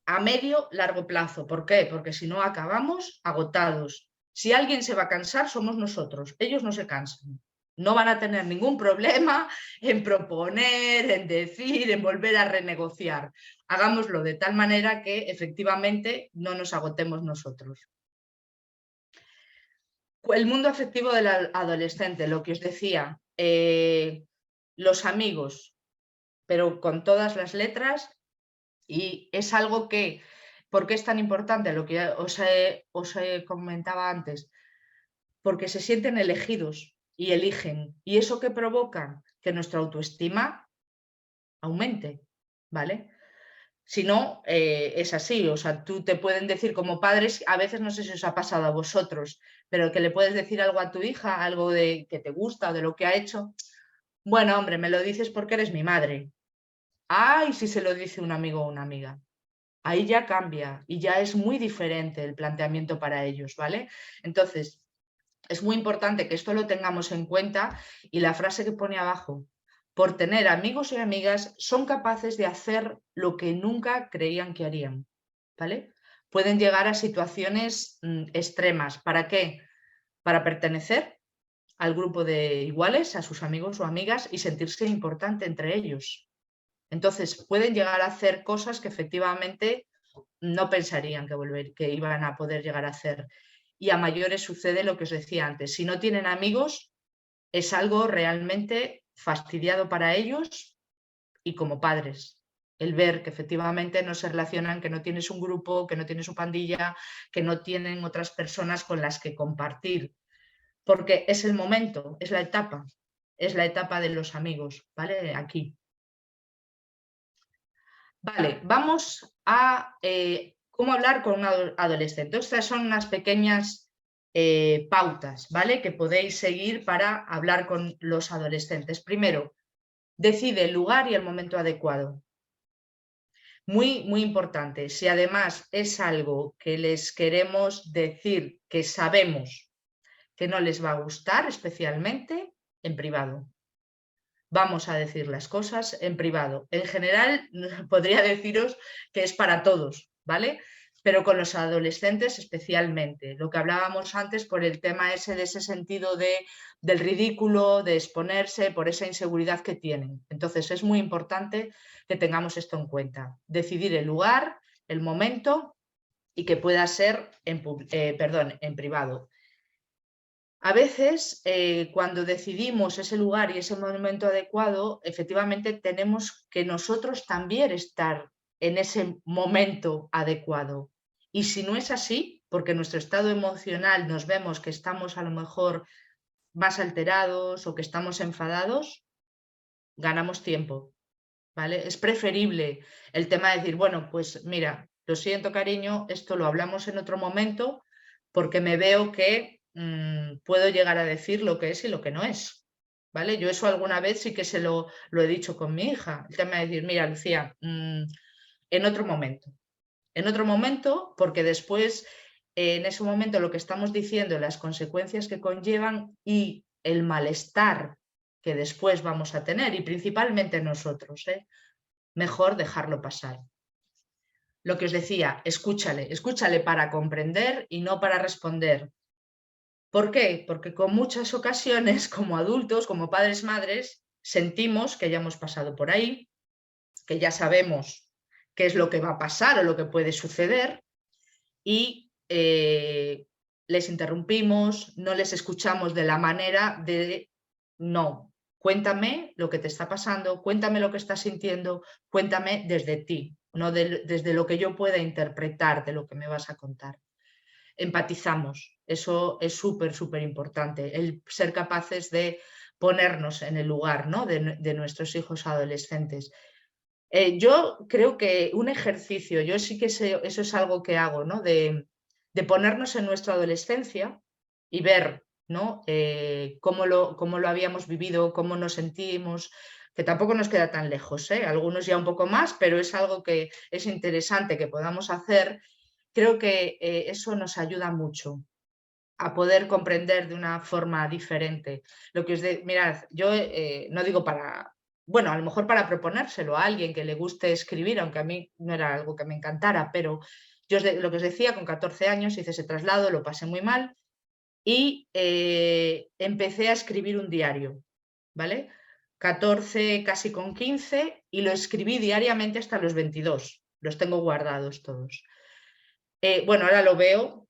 a medio, largo plazo. ¿Por qué? Porque si no acabamos agotados. Si alguien se va a cansar, somos nosotros. Ellos no se cansan. no van a tener ningún problema en proponer, en decir, en volver a renegociar. Hagámoslo de tal manera que efectivamente no nos agotemos nosotros. El mundo afectivo del adolescente, lo que os decía, los amigos, pero con todas las letras, y es algo que, ¿por qué es tan importante? Lo que os comentaba antes, porque se sienten elegidos y eligen, y eso que provoca que nuestra autoestima aumente, ¿vale? Si no, es así, o sea, tú te pueden decir como padres, a veces no sé si os ha pasado a vosotros, pero que le puedes decir algo a tu hija, algo de que te gusta o de lo que ha hecho. Bueno, hombre, me lo dices porque eres mi madre. Ay, si se lo dice un amigo o una amiga. Ahí ya cambia y ya es muy diferente el planteamiento para ellos, ¿vale? Entonces, es muy importante que esto lo tengamos en cuenta y la frase que pone abajo, por tener amigos y amigas son capaces de hacer lo que nunca creían que harían, ¿vale? Pueden llegar a situaciones extremas. ¿Para qué? Para pertenecer al grupo de iguales, a sus amigos o amigas y sentirse importante entre ellos. Entonces, pueden llegar a hacer cosas que efectivamente no pensarían que iban a poder llegar a hacer. Y a mayores sucede lo que os decía antes. Si no tienen amigos, es algo realmente fastidiado para ellos y como padres. El ver que efectivamente no se relacionan, que no tienes un grupo, que no tienes su pandilla, que no tienen otras personas con las que compartir. Porque es el momento, es la etapa de los amigos, ¿vale? Aquí. Vale, vamos a cómo hablar con un adolescente. Estas son unas pequeñas pautas, ¿vale? Que podéis seguir para hablar con los adolescentes. Primero, decide el lugar y el momento adecuado. Muy, muy importante. Si además es algo que les queremos decir que sabemos que no les va a gustar especialmente, en privado. Vamos a decir las cosas en privado. En general, podría deciros que es para todos, ¿vale? Pero con los adolescentes especialmente. Lo que hablábamos antes por el tema ese de ese sentido del ridículo, de exponerse, por esa inseguridad que tienen. Entonces, es muy importante que tengamos esto en cuenta. Decidir el lugar, el momento y que pueda ser en privado. A veces, cuando decidimos ese lugar y ese momento adecuado, efectivamente tenemos que nosotros también estar en ese momento adecuado. Y si no es así, porque nuestro estado emocional nos vemos que estamos a lo mejor más alterados o que estamos enfadados, ganamos tiempo, ¿vale? Es preferible el tema de decir, bueno, pues mira, lo siento, cariño, esto lo hablamos en otro momento porque me veo que puedo llegar a decir lo que es y lo que no es, ¿vale? Yo eso alguna vez sí que se lo he dicho con mi hija, el tema de decir, mira, Lucía, en otro momento, porque después, en ese momento lo que estamos diciendo, las consecuencias que conllevan y el malestar que después vamos a tener, y principalmente nosotros, mejor dejarlo pasar. Lo que os decía, escúchale para comprender y no para responder. ¿Por qué? Porque con muchas ocasiones, como adultos, como padres, madres, sentimos que ya hemos pasado por ahí, que ya sabemos qué es lo que va a pasar o lo que puede suceder y les interrumpimos, no les escuchamos de la manera de no, cuéntame lo que te está pasando, cuéntame lo que estás sintiendo, cuéntame desde ti, no desde lo que yo pueda interpretar de lo que me vas a contar. Empatizamos, eso es súper, súper importante, el ser capaces de ponernos en el lugar, ¿no? de nuestros hijos adolescentes. Yo creo que un ejercicio, yo sí que eso es algo que hago, ¿no? de ponernos en nuestra adolescencia y ver, ¿no? cómo lo habíamos vivido, cómo nos sentimos, que tampoco nos queda tan lejos, algunos ya un poco más, pero es algo que es interesante que podamos hacer. Creo que eso nos ayuda mucho a poder comprender de una forma diferente. Lo que mirad, yo no digo para, bueno, a lo mejor para proponérselo a alguien que le guste escribir, aunque a mí no era algo que me encantara, pero yo lo que os decía, con 14 años hice ese traslado, lo pasé muy mal y empecé a escribir un diario, ¿vale? 14, casi con 15, y lo escribí diariamente hasta los 22. Los tengo guardados todos. Bueno, ahora lo veo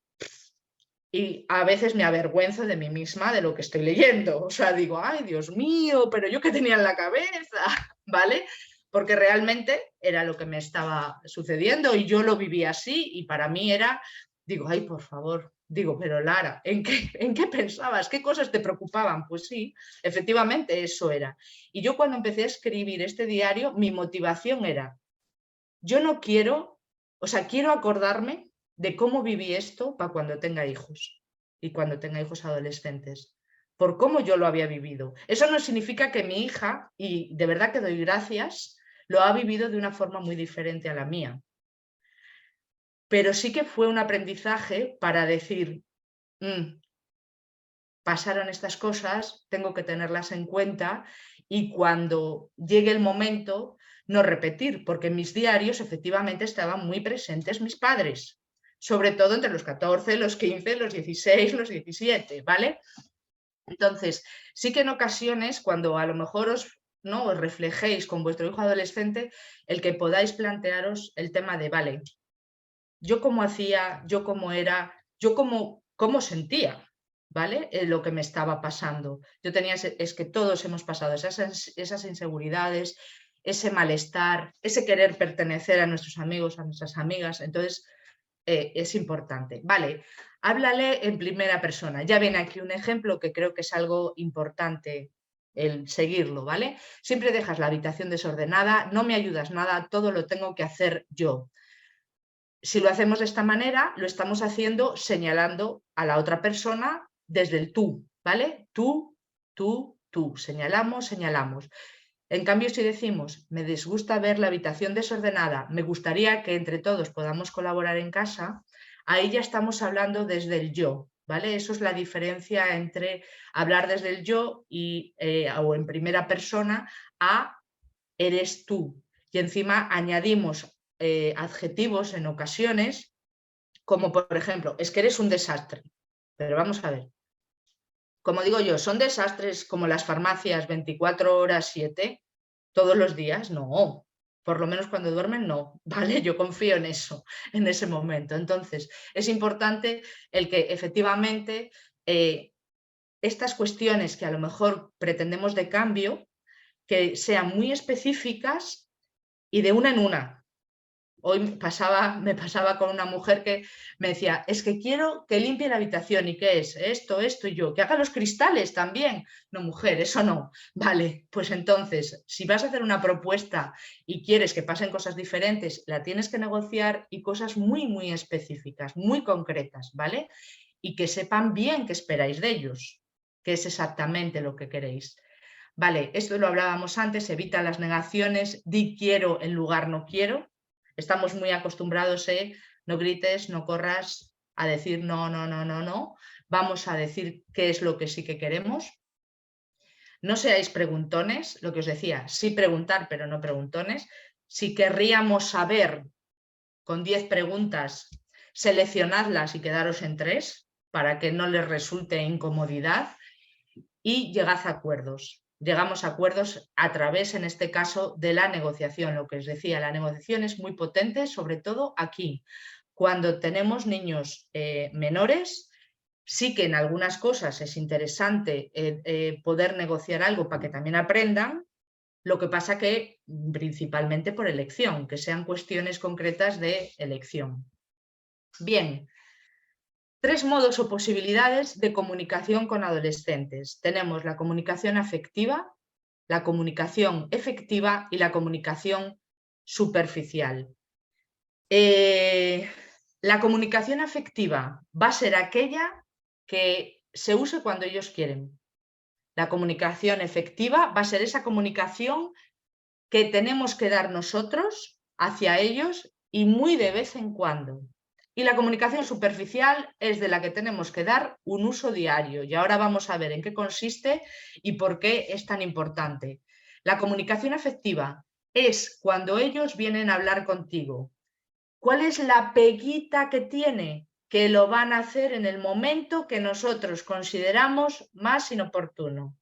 y a veces me avergüenzo de mí misma de lo que estoy leyendo. O sea, digo, ay, Dios mío, pero yo qué tenía en la cabeza, ¿vale? Porque realmente era lo que me estaba sucediendo y yo lo viví así y para mí era, digo, ay, por favor, digo, pero Lara, ¿en qué pensabas? ¿Qué cosas te preocupaban? Pues sí, efectivamente eso era. Y yo cuando empecé a escribir este diario, mi motivación era, yo no quiero, o sea, quiero acordarme de cómo viví esto para cuando tenga hijos y cuando tenga hijos adolescentes, por cómo yo lo había vivido. Eso no significa que mi hija, y de verdad que doy gracias, lo ha vivido de una forma muy diferente a la mía. Pero sí que fue un aprendizaje para decir, pasaron estas cosas, tengo que tenerlas en cuenta y cuando llegue el momento no repetir, porque en mis diarios efectivamente estaban muy presentes mis padres, sobre todo entre los 14, los 15, los 16, los 17, ¿vale? Entonces, sí que en ocasiones, cuando a lo mejor os reflejéis con vuestro hijo adolescente, el que podáis plantearos el tema de, vale, yo cómo hacía, yo cómo era, yo cómo sentía, ¿vale? Lo que me estaba pasando. Yo tenía, es que todos hemos pasado esas inseguridades, ese malestar, ese querer pertenecer a nuestros amigos, a nuestras amigas. Entonces, es importante. Vale, háblale en primera persona. Ya viene aquí un ejemplo que creo que es algo importante el seguirlo, ¿vale? Siempre dejas la habitación desordenada, no me ayudas nada, todo lo tengo que hacer yo. Si lo hacemos de esta manera, lo estamos haciendo señalando a la otra persona desde el tú, ¿vale? Tú, señalamos, señalamos. En cambio, si decimos, me disgusta ver la habitación desordenada, me gustaría que entre todos podamos colaborar en casa, ahí ya estamos hablando desde el yo, ¿vale? Eso es la diferencia entre hablar desde el yo o en primera persona a eres tú. Y encima añadimos adjetivos en ocasiones, como por ejemplo, es que eres un desastre. Pero vamos a ver, como digo yo, ¿son desastres como las farmacias 24 horas 7 todos los días? No, por lo menos cuando duermen no, ¿vale? Yo confío en eso, en ese momento. Entonces, es importante el que efectivamente estas cuestiones que a lo mejor pretendemos de cambio, que sean muy específicas y de una en una. Hoy me pasaba con una mujer que me decía, es que quiero que limpie la habitación. ¿Y qué es? Esto y yo. Que haga los cristales también. No, mujer, eso no. Vale, pues entonces, si vas a hacer una propuesta y quieres que pasen cosas diferentes, la tienes que negociar y cosas muy, muy específicas, muy concretas, ¿vale? Y que sepan bien qué esperáis de ellos, qué es exactamente lo que queréis. Vale, esto lo hablábamos antes, evita las negaciones, di quiero en lugar no quiero. Estamos muy acostumbrados no grites, no corras, a decir no, no, no, no, no. Vamos a decir qué es lo que sí que queremos. No seáis preguntones, lo que os decía, sí preguntar, pero no preguntones. Si querríamos saber con 10 preguntas, seleccionadlas y quedaros en 3 para que no les resulte incomodidad y llegad a acuerdos. Llegamos a acuerdos a través, en este caso, de la negociación. Lo que os decía, la negociación es muy potente, sobre todo aquí. Cuando tenemos niños menores, sí que en algunas cosas es interesante poder negociar algo para que también aprendan, lo que pasa que principalmente por elección, que sean cuestiones concretas de elección. Bien. 3 modos o posibilidades de comunicación con adolescentes. Tenemos la comunicación afectiva, la comunicación efectiva y la comunicación superficial. La comunicación afectiva va a ser aquella que se use cuando ellos quieren. La comunicación efectiva va a ser esa comunicación que tenemos que dar nosotros hacia ellos y muy de vez en cuando. Y la comunicación superficial es de la que tenemos que dar un uso diario. Y ahora vamos a ver en qué consiste y por qué es tan importante. La comunicación afectiva es cuando ellos vienen a hablar contigo. ¿Cuál es la peguita que tiene? que lo van a hacer en el momento que nosotros consideramos más inoportuno.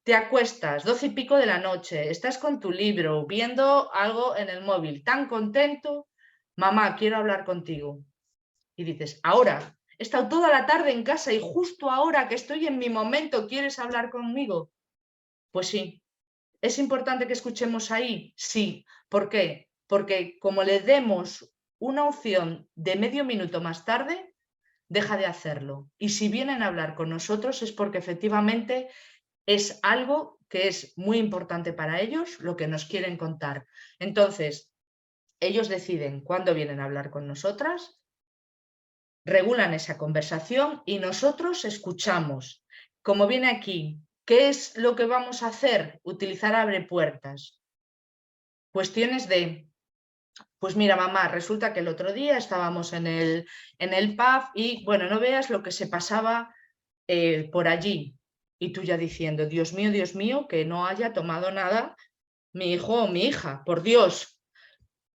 Te acuestas, 12 y pico de la noche, estás con tu libro, viendo algo en el móvil, tan contento, mamá, quiero hablar contigo. Y dices, ahora, he estado toda la tarde en casa y justo ahora que estoy en mi momento, ¿quieres hablar conmigo? Pues sí. ¿Es importante que escuchemos ahí? Sí. ¿Por qué? Porque como le demos una opción de medio minuto más tarde, deja de hacerlo. Y si vienen a hablar con nosotros es porque efectivamente es algo que es muy importante para ellos, lo que nos quieren contar. Entonces, ellos deciden cuándo vienen a hablar con nosotras, regulan esa conversación y nosotros escuchamos. Como viene aquí, ¿qué es lo que vamos a hacer? Utilizar abre puertas. Cuestiones de, pues mira mamá, resulta que el otro día estábamos en el pub y bueno, no veas lo que se pasaba por allí. Y tú ya diciendo, Dios mío, que no haya tomado nada mi hijo o mi hija, por Dios.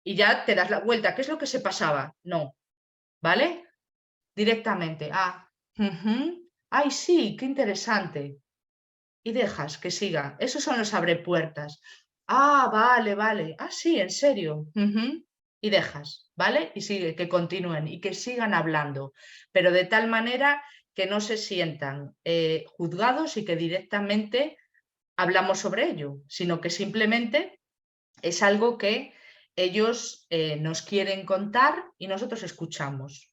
Y ya te das la vuelta, ¿qué es lo que se pasaba? No, ¿vale? Directamente, ay sí, qué interesante. Y dejas que siga. Esos son los abrepuertas. Ah, vale. Ah, sí, en serio. Y dejas, ¿vale? Y sigue, que continúen y que sigan hablando, pero de tal manera que no se sientan juzgados y que directamente hablamos sobre ello, sino que simplemente es algo que ellos nos quieren contar y nosotros escuchamos.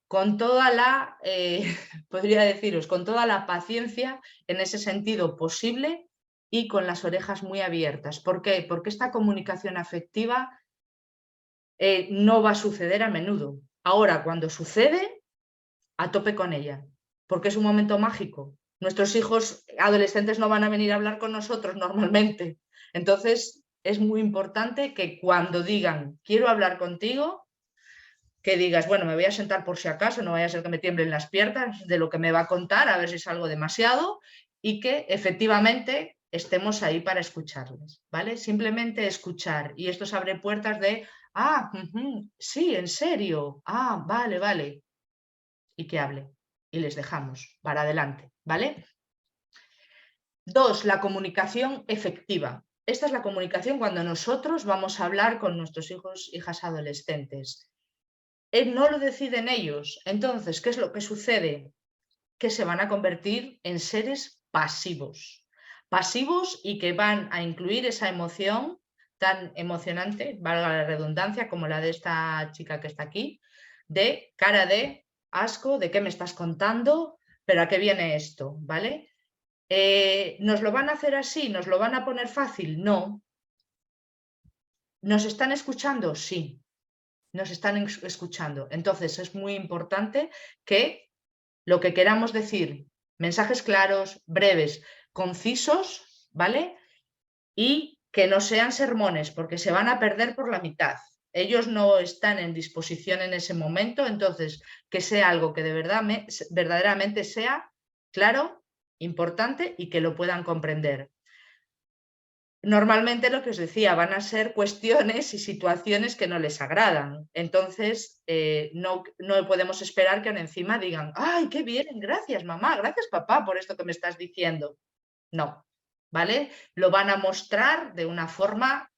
Con toda la, podría deciros, con toda la paciencia en ese sentido posible y con las orejas muy abiertas. ¿Por qué? Porque esta comunicación afectiva no va a suceder a menudo. Ahora, cuando sucede, a tope con ella, porque es un momento mágico. Nuestros hijos adolescentes no van a venir a hablar con nosotros normalmente. Entonces, es muy importante que cuando digan, quiero hablar contigo, que digas, bueno, me voy a sentar por si acaso, no vaya a ser que me tiemblen las piernas de lo que me va a contar, a ver si es algo demasiado, y que efectivamente estemos ahí para escucharles, ¿vale? Simplemente escuchar. Y esto abre puertas de, sí, en serio, vale. Y que hable. Y les dejamos para adelante, ¿vale? 2, la comunicación efectiva. Esta es la comunicación cuando nosotros vamos a hablar con nuestros hijos, hijas adolescentes. No lo deciden ellos. Entonces, ¿qué es lo que sucede? Que se van a convertir en seres pasivos. Pasivos y que van a incluir esa emoción tan emocionante, valga la redundancia, como la de esta chica que está aquí, de cara de asco, de qué me estás contando, pero ¿a qué viene esto? ¿Vale? ¿Nos lo van a hacer así? ¿Nos lo van a poner fácil? No. ¿Nos están escuchando? Sí. Nos están escuchando. Entonces es muy importante que lo que queramos decir, mensajes claros, breves, concisos, ¿vale? Y que no sean sermones, porque se van a perder por la mitad. Ellos no están en disposición en ese momento, entonces que sea algo que de verdad verdaderamente sea claro, importante y que lo puedan comprender. Normalmente lo que os decía, van a ser cuestiones y situaciones que no les agradan. Entonces, no podemos esperar que encima digan, ¡ay, qué bien! Gracias, mamá, gracias, papá, por esto que me estás diciendo. No, ¿vale? Lo van a mostrar de una forma,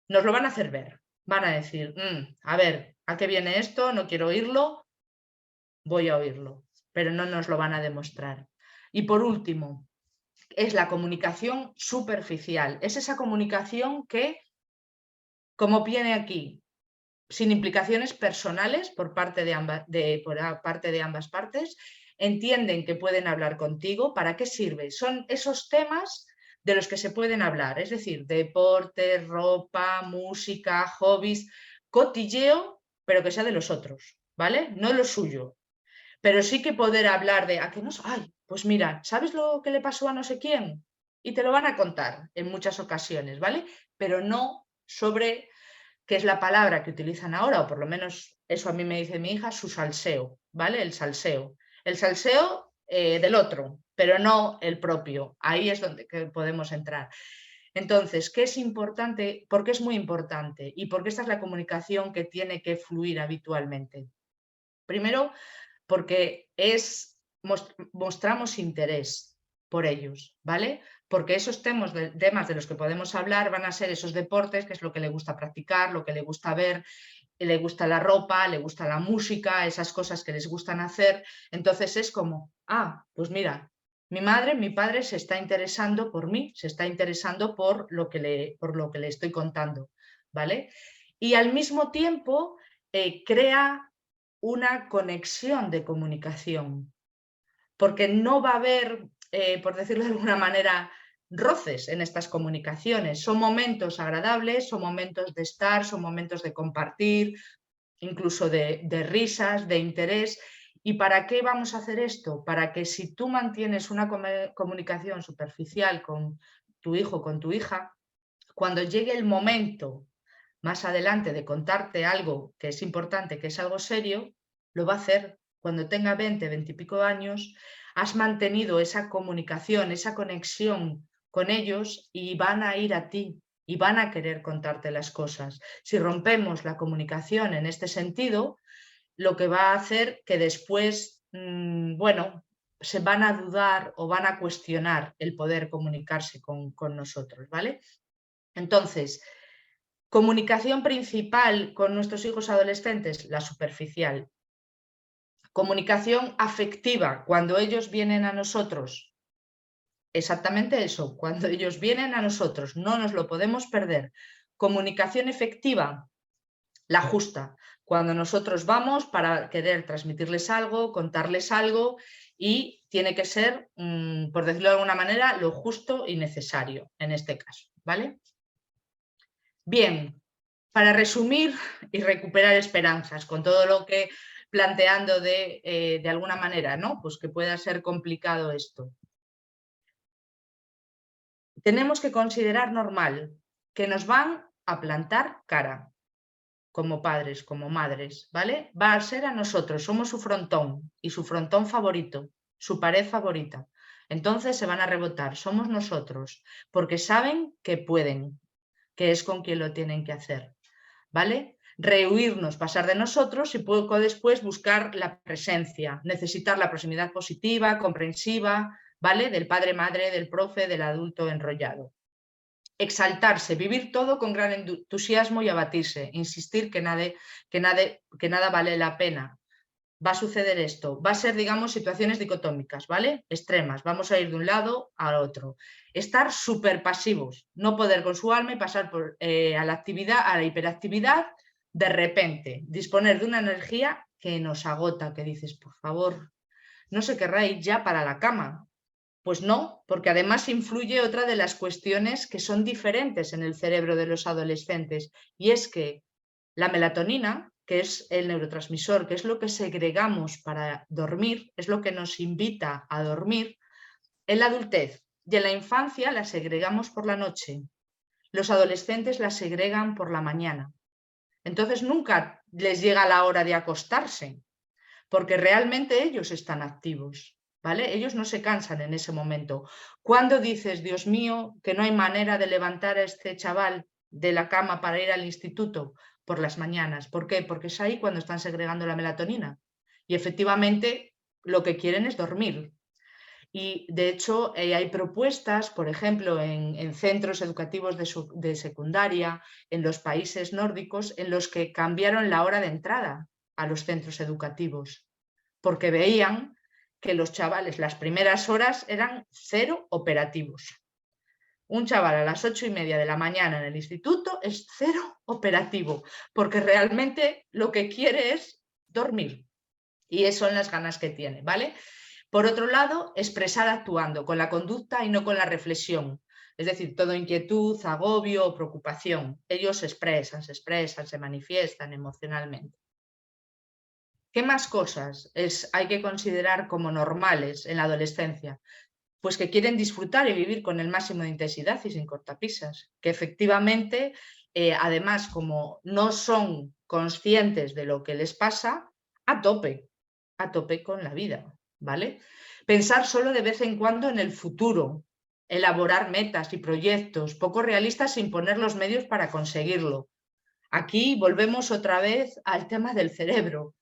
nos lo van a hacer ver. Van a decir, a ver, ¿a qué viene esto? No quiero oírlo, voy a oírlo. Pero no nos lo van a demostrar. Y por último, es la comunicación superficial. Es esa comunicación que, como viene aquí, sin implicaciones personales por parte de ambas partes, entienden que pueden hablar contigo. ¿Para qué sirve? Son esos temas de los que se pueden hablar, es decir, deporte, ropa, música, hobbies, cotilleo, pero que sea de los otros, ¿vale? No lo suyo. Pero sí que poder hablar de, ¿a qué no? Ay, pues mira, ¿sabes lo que le pasó a no sé quién? Y te lo van a contar en muchas ocasiones, ¿vale? Pero no sobre, que es la palabra que utilizan ahora, o por lo menos eso a mí me dice mi hija, su salseo, ¿vale? El salseo. El salseo del otro, pero no el propio. Ahí es donde podemos entrar. Entonces, ¿qué es importante? ¿Por qué es muy importante? Y porque esta es la comunicación que tiene que fluir habitualmente. Primero, porque mostramos interés por ellos, ¿vale? Porque esos temas de los que podemos hablar van a ser esos deportes, que es lo que le gusta practicar, lo que le gusta ver, le gusta la ropa, le gusta la música, esas cosas que les gustan hacer. Entonces es como, pues mira, mi madre, mi padre se está interesando por mí, se está interesando por lo que le estoy contando, ¿vale? Y al mismo tiempo crea una conexión de comunicación, porque no va a haber, por decirlo de alguna manera, roces en estas comunicaciones. Son momentos agradables, son momentos de estar, son momentos de compartir, incluso de risas, de interés. ¿Y para qué vamos a hacer esto? Para que si tú mantienes una comunicación superficial con tu hijo, con tu hija, cuando llegue el momento más adelante de contarte algo que es importante, que es algo serio, lo va a hacer. Cuando tenga 20, 20 y pico años, has mantenido esa comunicación, esa conexión con ellos y van a ir a ti y van a querer contarte las cosas. Si rompemos la comunicación en este sentido, lo que va a hacer que después, se van a dudar o van a cuestionar el poder comunicarse con nosotros, ¿vale? Entonces, comunicación principal con nuestros hijos adolescentes, la superficial. Comunicación afectiva, cuando ellos vienen a nosotros. Exactamente eso, cuando ellos vienen a nosotros, no nos lo podemos perder. Comunicación efectiva, la justa, cuando nosotros vamos para querer transmitirles algo, contarles algo y tiene que ser, por decirlo de alguna manera, lo justo y necesario en este caso, ¿vale? Bien, para resumir y recuperar esperanzas con todo lo que planteando de alguna manera, ¿no? Pues que pueda ser complicado esto. Tenemos que considerar normal que nos van a plantar cara, como padres, como madres, ¿vale? Va a ser a nosotros, somos su frontón y su frontón favorito, su pared favorita. Entonces se van a rebotar, somos nosotros, porque saben que pueden, que es con quien lo tienen que hacer, ¿vale? Rehuirnos, pasar de nosotros y poco después buscar la presencia, necesitar la proximidad positiva, comprensiva, ¿vale? Del padre, madre, del profe, del adulto enrollado. Exaltarse, vivir todo con gran entusiasmo y abatirse, insistir que nada vale la pena. Va a suceder esto, va a ser, digamos, situaciones dicotómicas, ¿vale? Extremas, vamos a ir de un lado al otro. Estar súper pasivos, no poder con su alma y pasar a la hiperactividad de repente, disponer de una energía que nos agota, que dices, por favor, no se querrá ir ya para la cama. Pues no, porque además influye otra de las cuestiones que son diferentes en el cerebro de los adolescentes, y es que la melatonina, que es el neurotransmisor, que es lo que segregamos para dormir, es lo que nos invita a dormir, en la adultez y en la infancia la segregamos por la noche. Los adolescentes la segregan por la mañana. Entonces nunca les llega la hora de acostarse, porque realmente ellos están activos, ¿vale? Ellos no se cansan en ese momento. Cuando dices, Dios mío, que no hay manera de levantar a este chaval de la cama para ir al instituto? Por las mañanas. ¿Por qué? Porque es ahí cuando están segregando la melatonina. Y efectivamente lo que quieren es dormir. Y de hecho hay propuestas, por ejemplo, en centros educativos de secundaria, en los países nórdicos, en los que cambiaron la hora de entrada a los centros educativos, porque veían que los chavales las primeras horas eran cero operativos. Un chaval a las 8:30 de la mañana en el instituto es cero operativo, porque realmente lo que quiere es dormir. Y eso son las ganas que tiene, ¿vale? Por otro lado, expresar actuando, con la conducta y no con la reflexión. Es decir, todo inquietud, agobio o preocupación. Ellos se expresan, se manifiestan emocionalmente. ¿Qué más cosas hay que considerar como normales en la adolescencia? Pues que quieren disfrutar y vivir con el máximo de intensidad y sin cortapisas. Que efectivamente, además, como no son conscientes de lo que les pasa, a tope con la vida, ¿vale? Pensar solo de vez en cuando en el futuro, elaborar metas y proyectos poco realistas sin poner los medios para conseguirlo. Aquí volvemos otra vez al tema del cerebro.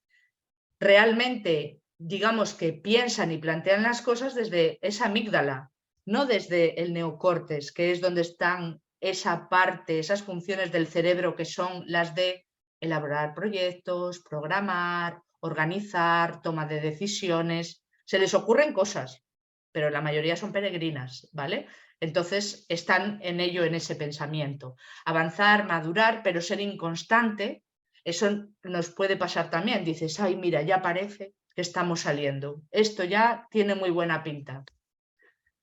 realmente, digamos que piensan y plantean las cosas desde esa amígdala, no desde el neocortes, que es donde están esa parte, esas funciones del cerebro que son las de elaborar proyectos, programar, organizar, toma de decisiones. Se les ocurren cosas, pero la mayoría son peregrinas, ¿vale? Entonces están en ello, en ese pensamiento. Avanzar, madurar, pero ser inconstante, eso nos puede pasar también. Dices, ay, mira, ya parece que estamos saliendo. Esto ya tiene muy buena pinta.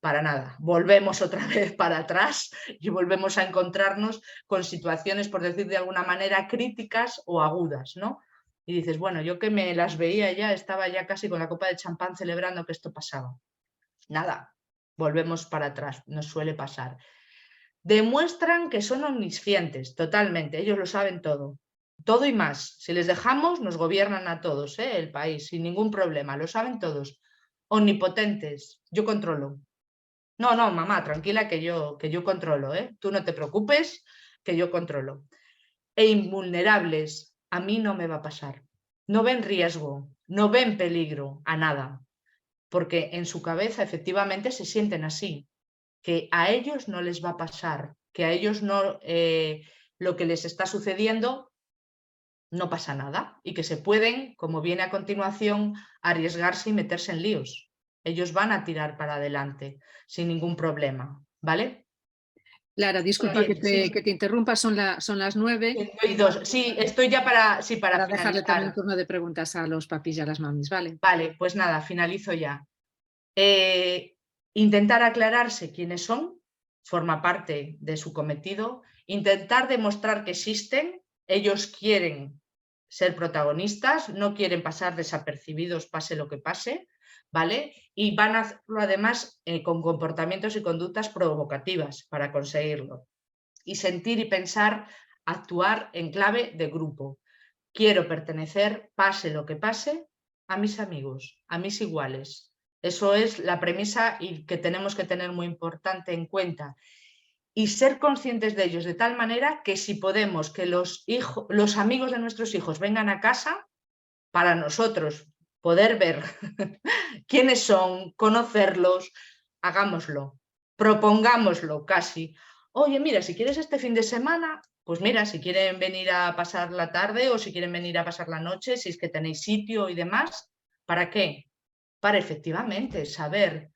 Para nada. Volvemos otra vez para atrás y volvemos a encontrarnos con situaciones, por decir de alguna manera, críticas o agudas, ¿no? Y dices, bueno, yo que me las veía ya, estaba ya casi con la copa de champán celebrando que esto pasaba. Nada, volvemos para atrás, nos suele pasar. Demuestran que son omniscientes, totalmente, ellos lo saben todo. Todo y más. Si les dejamos, nos gobiernan a todos, el país, sin ningún problema, lo saben todos. Omnipotentes, yo controlo. No, no, mamá, tranquila que yo controlo, tú no te preocupes, que yo controlo. E invulnerables, a mí no me va a pasar. No ven riesgo, no ven peligro a nada, porque en su cabeza efectivamente se sienten así, que a ellos no les va a pasar, que a ellos no, lo que les está sucediendo no pasa nada y que se pueden, como viene a continuación, arriesgarse y meterse en líos. Ellos van a tirar para adelante sin ningún problema, ¿vale? Lara, disculpa que te interrumpa, son las 9. Sí, estoy ya para dejarle finalizar. también turno de preguntas a los papis y a las mamis, ¿vale? Vale, pues nada, finalizo ya. Intentar aclararse quiénes son, forma parte de su cometido. Intentar demostrar que existen, ellos quieren ser protagonistas, no quieren pasar desapercibidos pase lo que pase, ¿vale? Y van a hacerlo además con comportamientos y conductas provocativas para conseguirlo. Y sentir y pensar, actuar en clave de grupo. Quiero pertenecer, pase lo que pase, a mis amigos, a mis iguales. Eso es la premisa y que tenemos que tener muy importante en cuenta. Y ser conscientes de ellos de tal manera que si podemos que los amigos de nuestros hijos vengan a casa, para nosotros poder ver quiénes son, conocerlos, hagámoslo, propongámoslo casi. Oye, mira, si quieres este fin de semana, pues mira, si quieren venir a pasar la tarde o si quieren venir a pasar la noche, si es que tenéis sitio y demás, ¿para qué? Para efectivamente saber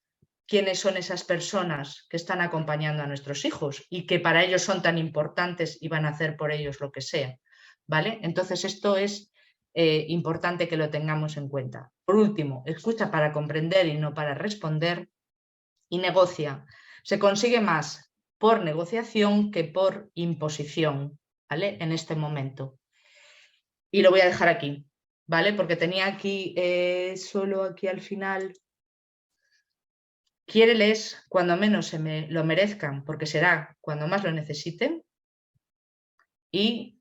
quiénes son esas personas que están acompañando a nuestros hijos y que para ellos son tan importantes y van a hacer por ellos lo que sea, ¿vale? Entonces esto es importante que lo tengamos en cuenta. Por último, escucha para comprender y no para responder y negocia. Se consigue más por negociación que por imposición, ¿vale? En este momento. Y lo voy a dejar aquí, ¿vale? Porque tenía aquí, solo aquí al final, quiéreles cuando menos lo merezcan, porque será cuando más lo necesiten. Y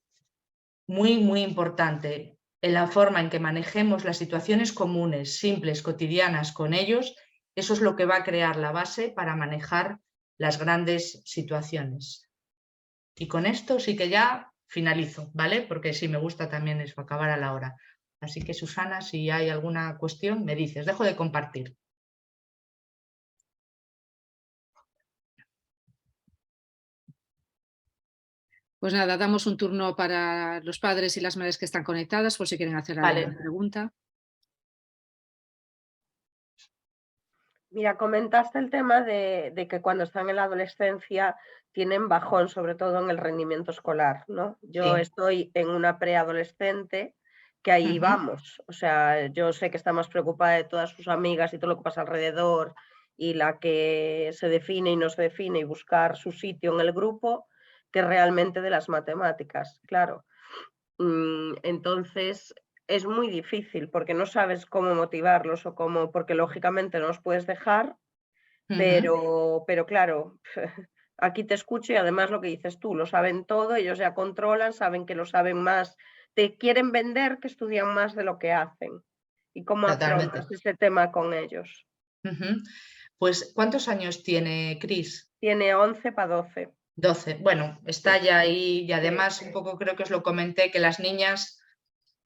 muy, muy importante, en la forma en que manejemos las situaciones comunes, simples, cotidianas con ellos, eso es lo que va a crear la base para manejar las grandes situaciones. Y con esto sí que ya finalizo, ¿vale? Porque sí me gusta también eso, acabar a la hora. Así que, Susana, si hay alguna cuestión, me dices. Dejo de compartir. Pues nada, damos un turno para los padres y las madres que están conectadas por si quieren hacer alguna pregunta. Mira, comentaste el tema de que cuando están en la adolescencia tienen bajón, sobre todo en el rendimiento escolar, ¿no? Yo estoy en una preadolescente que ahí vamos. O sea, yo sé que está más preocupada de todas sus amigas y todo lo que pasa alrededor y la que se define y no se define y buscar su sitio en el grupo que realmente de las matemáticas, claro. Entonces es muy difícil porque no sabes cómo motivarlos o cómo, porque lógicamente no los puedes dejar, pero claro, aquí te escucho y además lo que dices tú, lo saben todo, ellos ya controlan, saben que lo saben más, te quieren vender que estudian más de lo que hacen. ¿Y cómo afrontas este tema con ellos? Pues, ¿cuántos años tiene Cris? Tiene 11 para 12. 12. Bueno, está ya ahí y además un poco creo que os lo comenté, que las niñas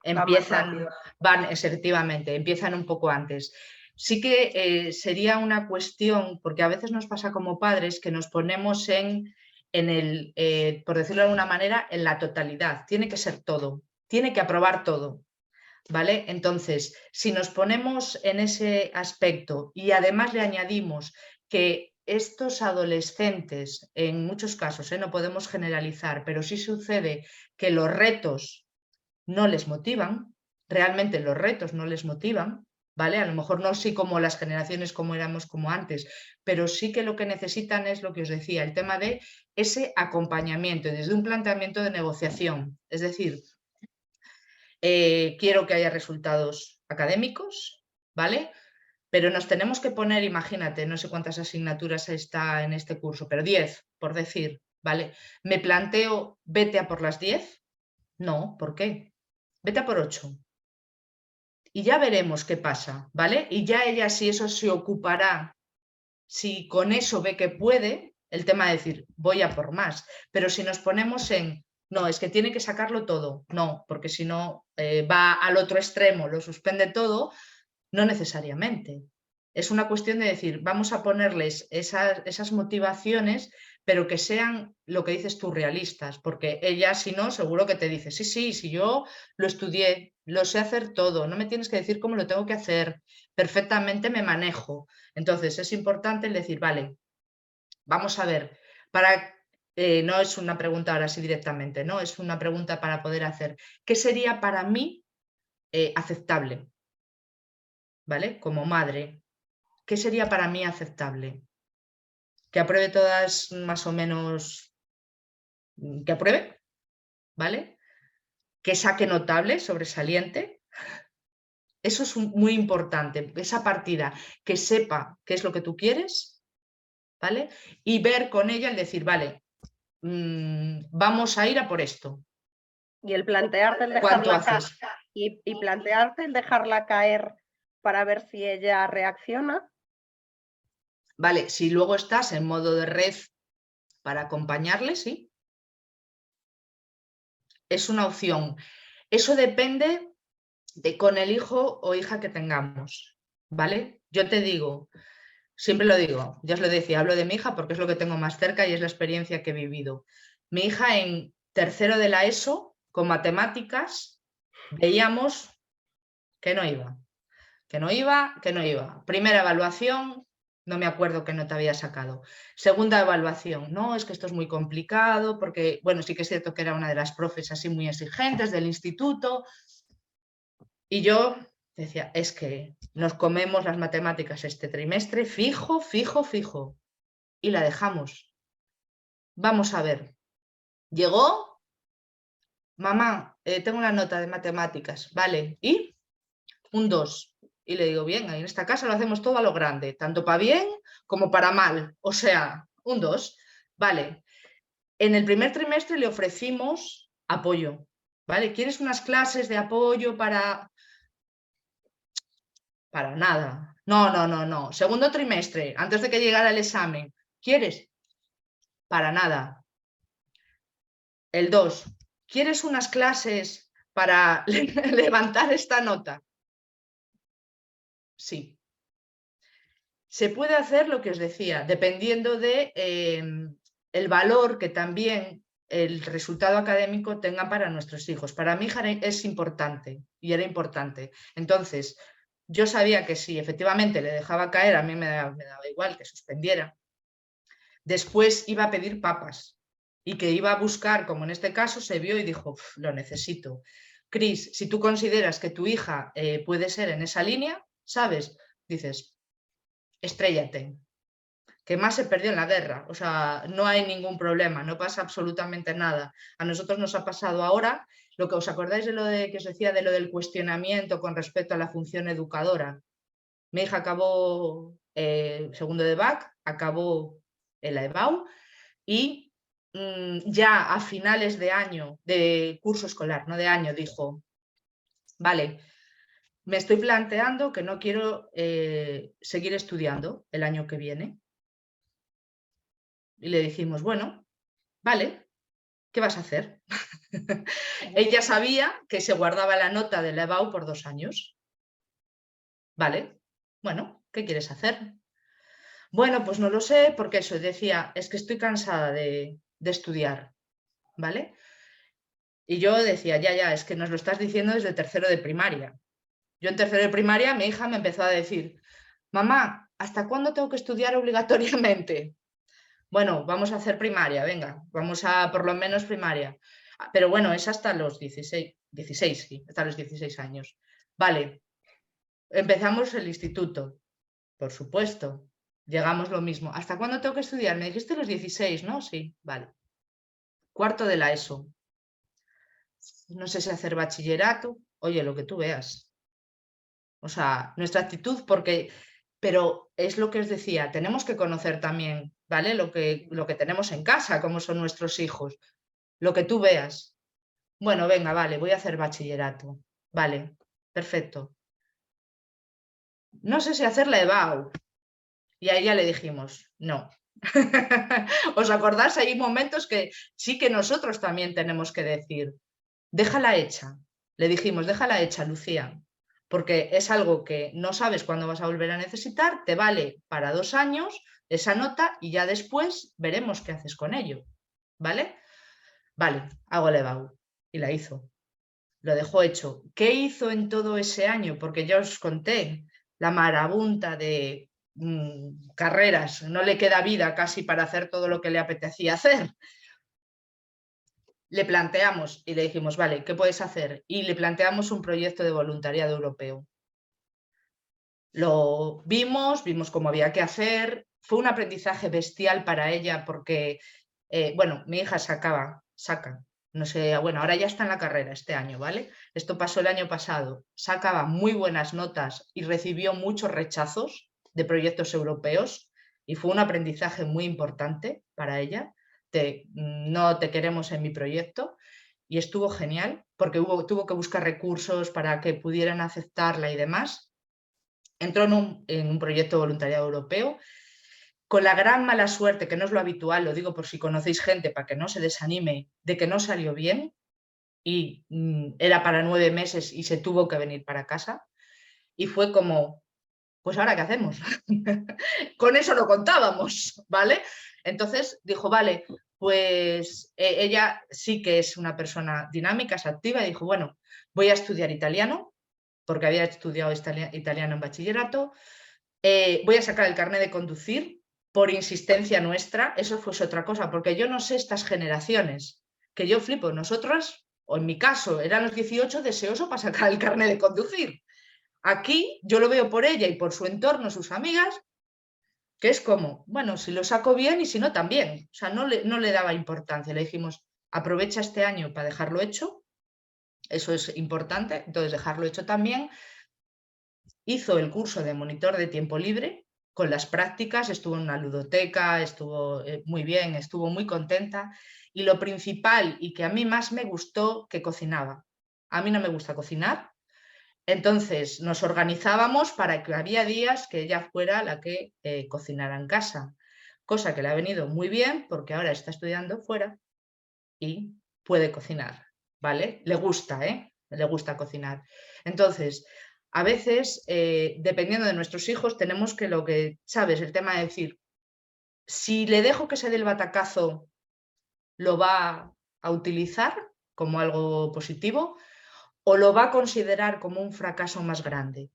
efectivamente, empiezan un poco antes. Sí que sería una cuestión, porque a veces nos pasa como padres que nos ponemos en el, por decirlo de alguna manera, en la totalidad. Tiene que ser todo, tiene que aprobar todo, ¿vale? Entonces, si nos ponemos en ese aspecto y además le añadimos que estos adolescentes, en muchos casos, no podemos generalizar, pero sí sucede que los retos no les motivan, realmente los retos no les motivan, ¿vale? A lo mejor no sí como las generaciones como éramos como antes, pero sí que lo que necesitan es lo que os decía, el tema de ese acompañamiento desde un planteamiento de negociación. Es decir, quiero que haya resultados académicos, ¿vale? Pero nos tenemos que poner, imagínate, no sé cuántas asignaturas está en este curso, pero 10, por decir, ¿vale? ¿Me planteo vete a por las 10? No, ¿por qué? Vete a por 8. Y ya veremos qué pasa, ¿vale? Y ya ella, si eso se ocupará, si con eso ve que puede, el tema de decir, voy a por más. Pero si nos ponemos en, no, es que tiene que sacarlo todo, no, porque si no va al otro extremo, lo suspende todo, no necesariamente. Es una cuestión de decir, vamos a ponerles esas motivaciones, pero que sean, lo que dices tú, realistas, porque ella, si no, seguro que te dice, sí, sí, si yo lo estudié, lo sé hacer todo, no me tienes que decir cómo lo tengo que hacer, perfectamente me manejo. Entonces, es importante el decir, vale, vamos a ver, no es una pregunta ahora sí directamente, ¿no? Es una pregunta para poder hacer, ¿qué sería para mí aceptable? ¿Vale? Como madre, ¿qué sería para mí aceptable? Que apruebe todas más o menos, que apruebe, ¿vale? Que saque notable, sobresaliente. Eso es muy importante, esa partida, que sepa qué es lo que tú quieres, ¿vale? Y ver con ella el decir, vale, vamos a ir a por esto. Y el plantearte el dejarla caer y plantearte el dejarla caer para ver si ella reacciona. Vale, si luego estás en modo de red para acompañarle, sí. Es una opción. Eso depende de con el hijo o hija que tengamos, ¿vale? Yo te digo, siempre lo digo, ya os lo decía, hablo de mi hija porque es lo que tengo más cerca y es la experiencia que he vivido. Mi hija en tercero de la ESO, con matemáticas, veíamos que no iba, que no iba, que no iba. Primera evaluación, no me acuerdo qué nota había sacado. Segunda evaluación, no, es que esto es muy complicado porque, bueno, sí que es cierto que era una de las profes así muy exigentes del instituto. Y yo decía, es que nos comemos las matemáticas este trimestre fijo, fijo, fijo. Y la dejamos. Vamos a ver. Llegó, mamá, tengo una nota de matemáticas, ¿vale? ¿Y? Un 2. Y le digo, bien, en esta casa lo hacemos todo a lo grande, tanto para bien como para mal. O sea, un 2. Vale. En el primer trimestre le ofrecimos apoyo, ¿vale? ¿Quieres unas clases de apoyo para...? Para nada. No, no, no, no. Segundo trimestre, antes de que llegara el examen. ¿Quieres? Para nada. El 2. ¿Quieres unas clases para levantar esta nota? Sí. Se puede hacer lo que os decía, dependiendo de el valor que también el resultado académico tenga para nuestros hijos. Para mi hija es importante y era importante. Entonces, yo sabía que si efectivamente le dejaba caer, a mí me daba igual que suspendiera. Después iba a pedir papas y que iba a buscar, como en este caso, se vio y dijo, lo necesito. Cris, si tú consideras que tu hija puede ser en esa línea, ¿sabes? Dices, estréllate, que más se perdió en la guerra, o sea, no hay ningún problema, no pasa absolutamente nada. A nosotros nos ha pasado ahora, lo que os acordáis de lo de que os decía de lo del cuestionamiento con respecto a la función educadora. Mi hija acabó segundo de BAC, acabó en la EBAU y ya a finales de año, de curso escolar, no de año, dijo, vale, me estoy planteando que no quiero seguir estudiando el año que viene. Y le dijimos, bueno, vale, ¿qué vas a hacer? Ella sabía que se guardaba la nota de la EBAU por 2 años. Vale, bueno, ¿qué quieres hacer? Bueno, pues no lo sé, porque eso, decía, es que estoy cansada de estudiar, ¿vale? Y yo decía, ya, es que nos lo estás diciendo desde tercero de primaria. Yo en tercero de primaria, mi hija me empezó a decir, mamá, ¿hasta cuándo tengo que estudiar obligatoriamente? Bueno, vamos a hacer primaria, venga, vamos a por lo menos primaria. Pero bueno, es hasta los 16, sí, hasta los 16 años. Vale, empezamos el instituto, por supuesto. Llegamos lo mismo. ¿Hasta cuándo tengo que estudiar? Me dijiste los 16, ¿no? Sí, vale. Cuarto de la ESO. No sé si hacer bachillerato. Oye, lo que tú veas. O sea, nuestra actitud, pero es lo que os decía, tenemos que conocer también, ¿vale? Lo que tenemos en casa, cómo son nuestros hijos. Lo que tú veas. Bueno, venga, vale, voy a hacer bachillerato. Vale, perfecto. No sé si hacer la EBAU. Y a ella le dijimos, no. ¿Os acordáis? Hay momentos que sí que nosotros también tenemos que decir, déjala hecha. Le dijimos, déjala hecha, Lucía, porque es algo que no sabes cuándo vas a volver a necesitar, te vale para 2 años esa nota y ya después veremos qué haces con ello. ¿Vale? Vale, hago la EBAU. Y la hizo. Lo dejó hecho. ¿Qué hizo en todo ese año? Porque ya os conté la marabunta de carreras, no le queda vida casi para hacer todo lo que le apetecía hacer. Le planteamos y le dijimos, vale, ¿qué puedes hacer? Y le planteamos un proyecto de voluntariado europeo. Lo vimos cómo había que hacer. Fue un aprendizaje bestial para ella porque, bueno, mi hija saca, no sé, bueno, ahora ya está en la carrera este año, ¿vale? Esto pasó el año pasado. Sacaba muy buenas notas y recibió muchos rechazos de proyectos europeos y fue un aprendizaje muy importante para ella. No te queremos en mi proyecto. Y estuvo genial porque tuvo que buscar recursos para que pudieran aceptarla y demás. Entró en un proyecto de voluntariado europeo con la gran mala suerte, que no es lo habitual, lo digo por si conocéis gente, para que no se desanime, de que no salió bien y era para 9 meses y se tuvo que venir para casa. Y fue como, pues ¿ahora qué hacemos? Con eso no contábamos, ¿vale? Entonces dijo, vale, pues ella sí que es una persona dinámica, es activa, y dijo, bueno, voy a estudiar italiano, porque había estudiado italiano en bachillerato, voy a sacar el carnet de conducir por insistencia nuestra, eso fue otra cosa, porque yo no sé estas generaciones, que yo flipo, nosotros, o en mi caso, eran los 18 deseoso para sacar el carnet de conducir. Aquí yo lo veo por ella y por su entorno, sus amigas, que es como, bueno, si lo saco bien y si no también. O sea, no le daba importancia. Le dijimos, aprovecha este año para dejarlo hecho, eso es importante, entonces dejarlo hecho también. Hizo el curso de monitor de tiempo libre con las prácticas, estuvo en una ludoteca, estuvo muy bien, estuvo muy contenta. Y lo principal y que a mí más me gustó, que cocinaba. A mí no me gusta cocinar, entonces nos organizábamos para que había días que ella fuera la que cocinara en casa, cosa que le ha venido muy bien porque ahora está estudiando fuera y puede cocinar, ¿vale? Le gusta, ¿eh? Le gusta cocinar. Entonces, a veces, dependiendo de nuestros hijos, tenemos que ¿sabes? El tema de decir, si le dejo que se dé el batacazo, lo va a utilizar como algo positivo, o lo va a considerar como un fracaso más grande.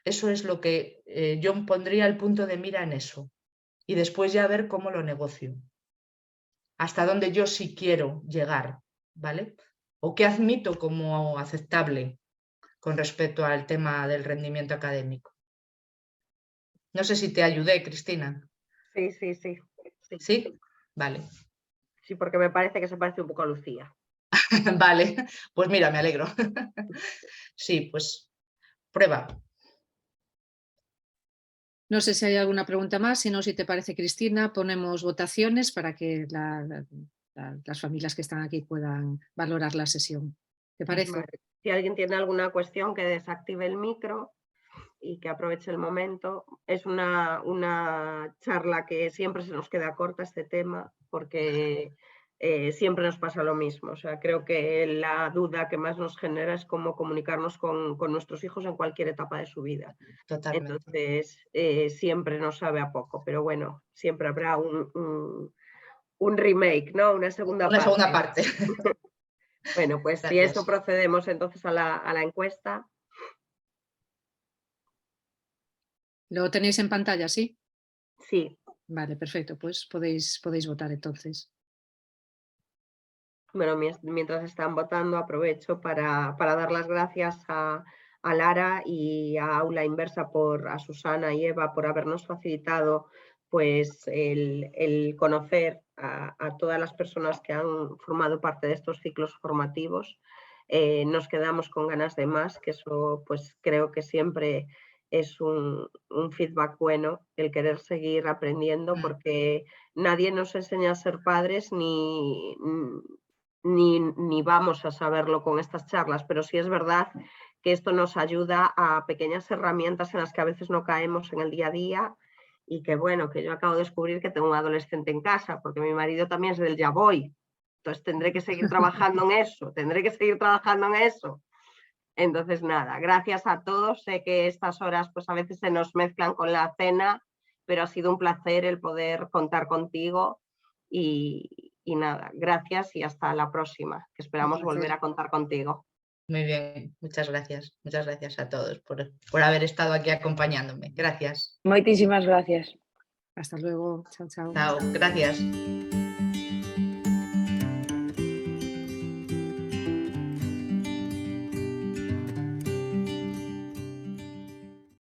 Eso es lo que yo pondría el punto de mira en eso. Y después ya ver cómo lo negocio. Hasta dónde yo sí quiero llegar, ¿vale? O qué admito como aceptable con respecto al tema del rendimiento académico. No sé si te ayudé, Cristina. Sí. ¿Sí? Vale. Sí, porque me parece que se parece un poco a Lucía. Vale, pues mira, me alegro. Sí, pues prueba. No sé si hay alguna pregunta más, si no, si te parece, Cristina, ponemos votaciones para que las familias que están aquí puedan valorar la sesión. ¿Te parece? Vale. Si alguien tiene alguna cuestión, que desactive el micro y que aproveche el momento. Es una charla que siempre se nos queda corta este tema, porque siempre nos pasa lo mismo. O sea, creo que la duda que más nos genera es cómo comunicarnos con nuestros hijos en cualquier etapa de su vida. Totalmente. Entonces, siempre nos sabe a poco, pero bueno, siempre habrá un remake, ¿no? Una segunda Una parte. segunda parte. Bueno, pues si Gracias. eso procedemos entonces a la encuesta. ¿Lo tenéis en pantalla, sí? Sí. Vale, perfecto, pues podéis votar entonces. Bueno, mientras están votando, aprovecho para dar las gracias a Lara y a Aula Inversa, a Susana y Eva, por habernos facilitado pues, el conocer a todas las personas que han formado parte de estos ciclos formativos. Nos quedamos con ganas de más, que eso pues, creo que siempre es un feedback bueno, el querer seguir aprendiendo, porque nadie nos enseña a ser padres ni vamos a saberlo con estas charlas, pero sí es verdad que esto nos ayuda a pequeñas herramientas en las que a veces no caemos en el día a día y que bueno, que yo acabo de descubrir que tengo un adolescente en casa, porque mi marido también es del ya voy, entonces tendré que seguir trabajando en eso, Entonces nada, gracias a todos, sé que estas horas pues a veces se nos mezclan con la cena, pero ha sido un placer el poder contar contigo y nada, gracias y hasta la próxima, que esperamos volver a contar contigo. Muy bien, muchas gracias a todos por haber estado aquí acompañándome. Gracias. Moitísimas gracias. Hasta luego, chao, chao. Chao, gracias.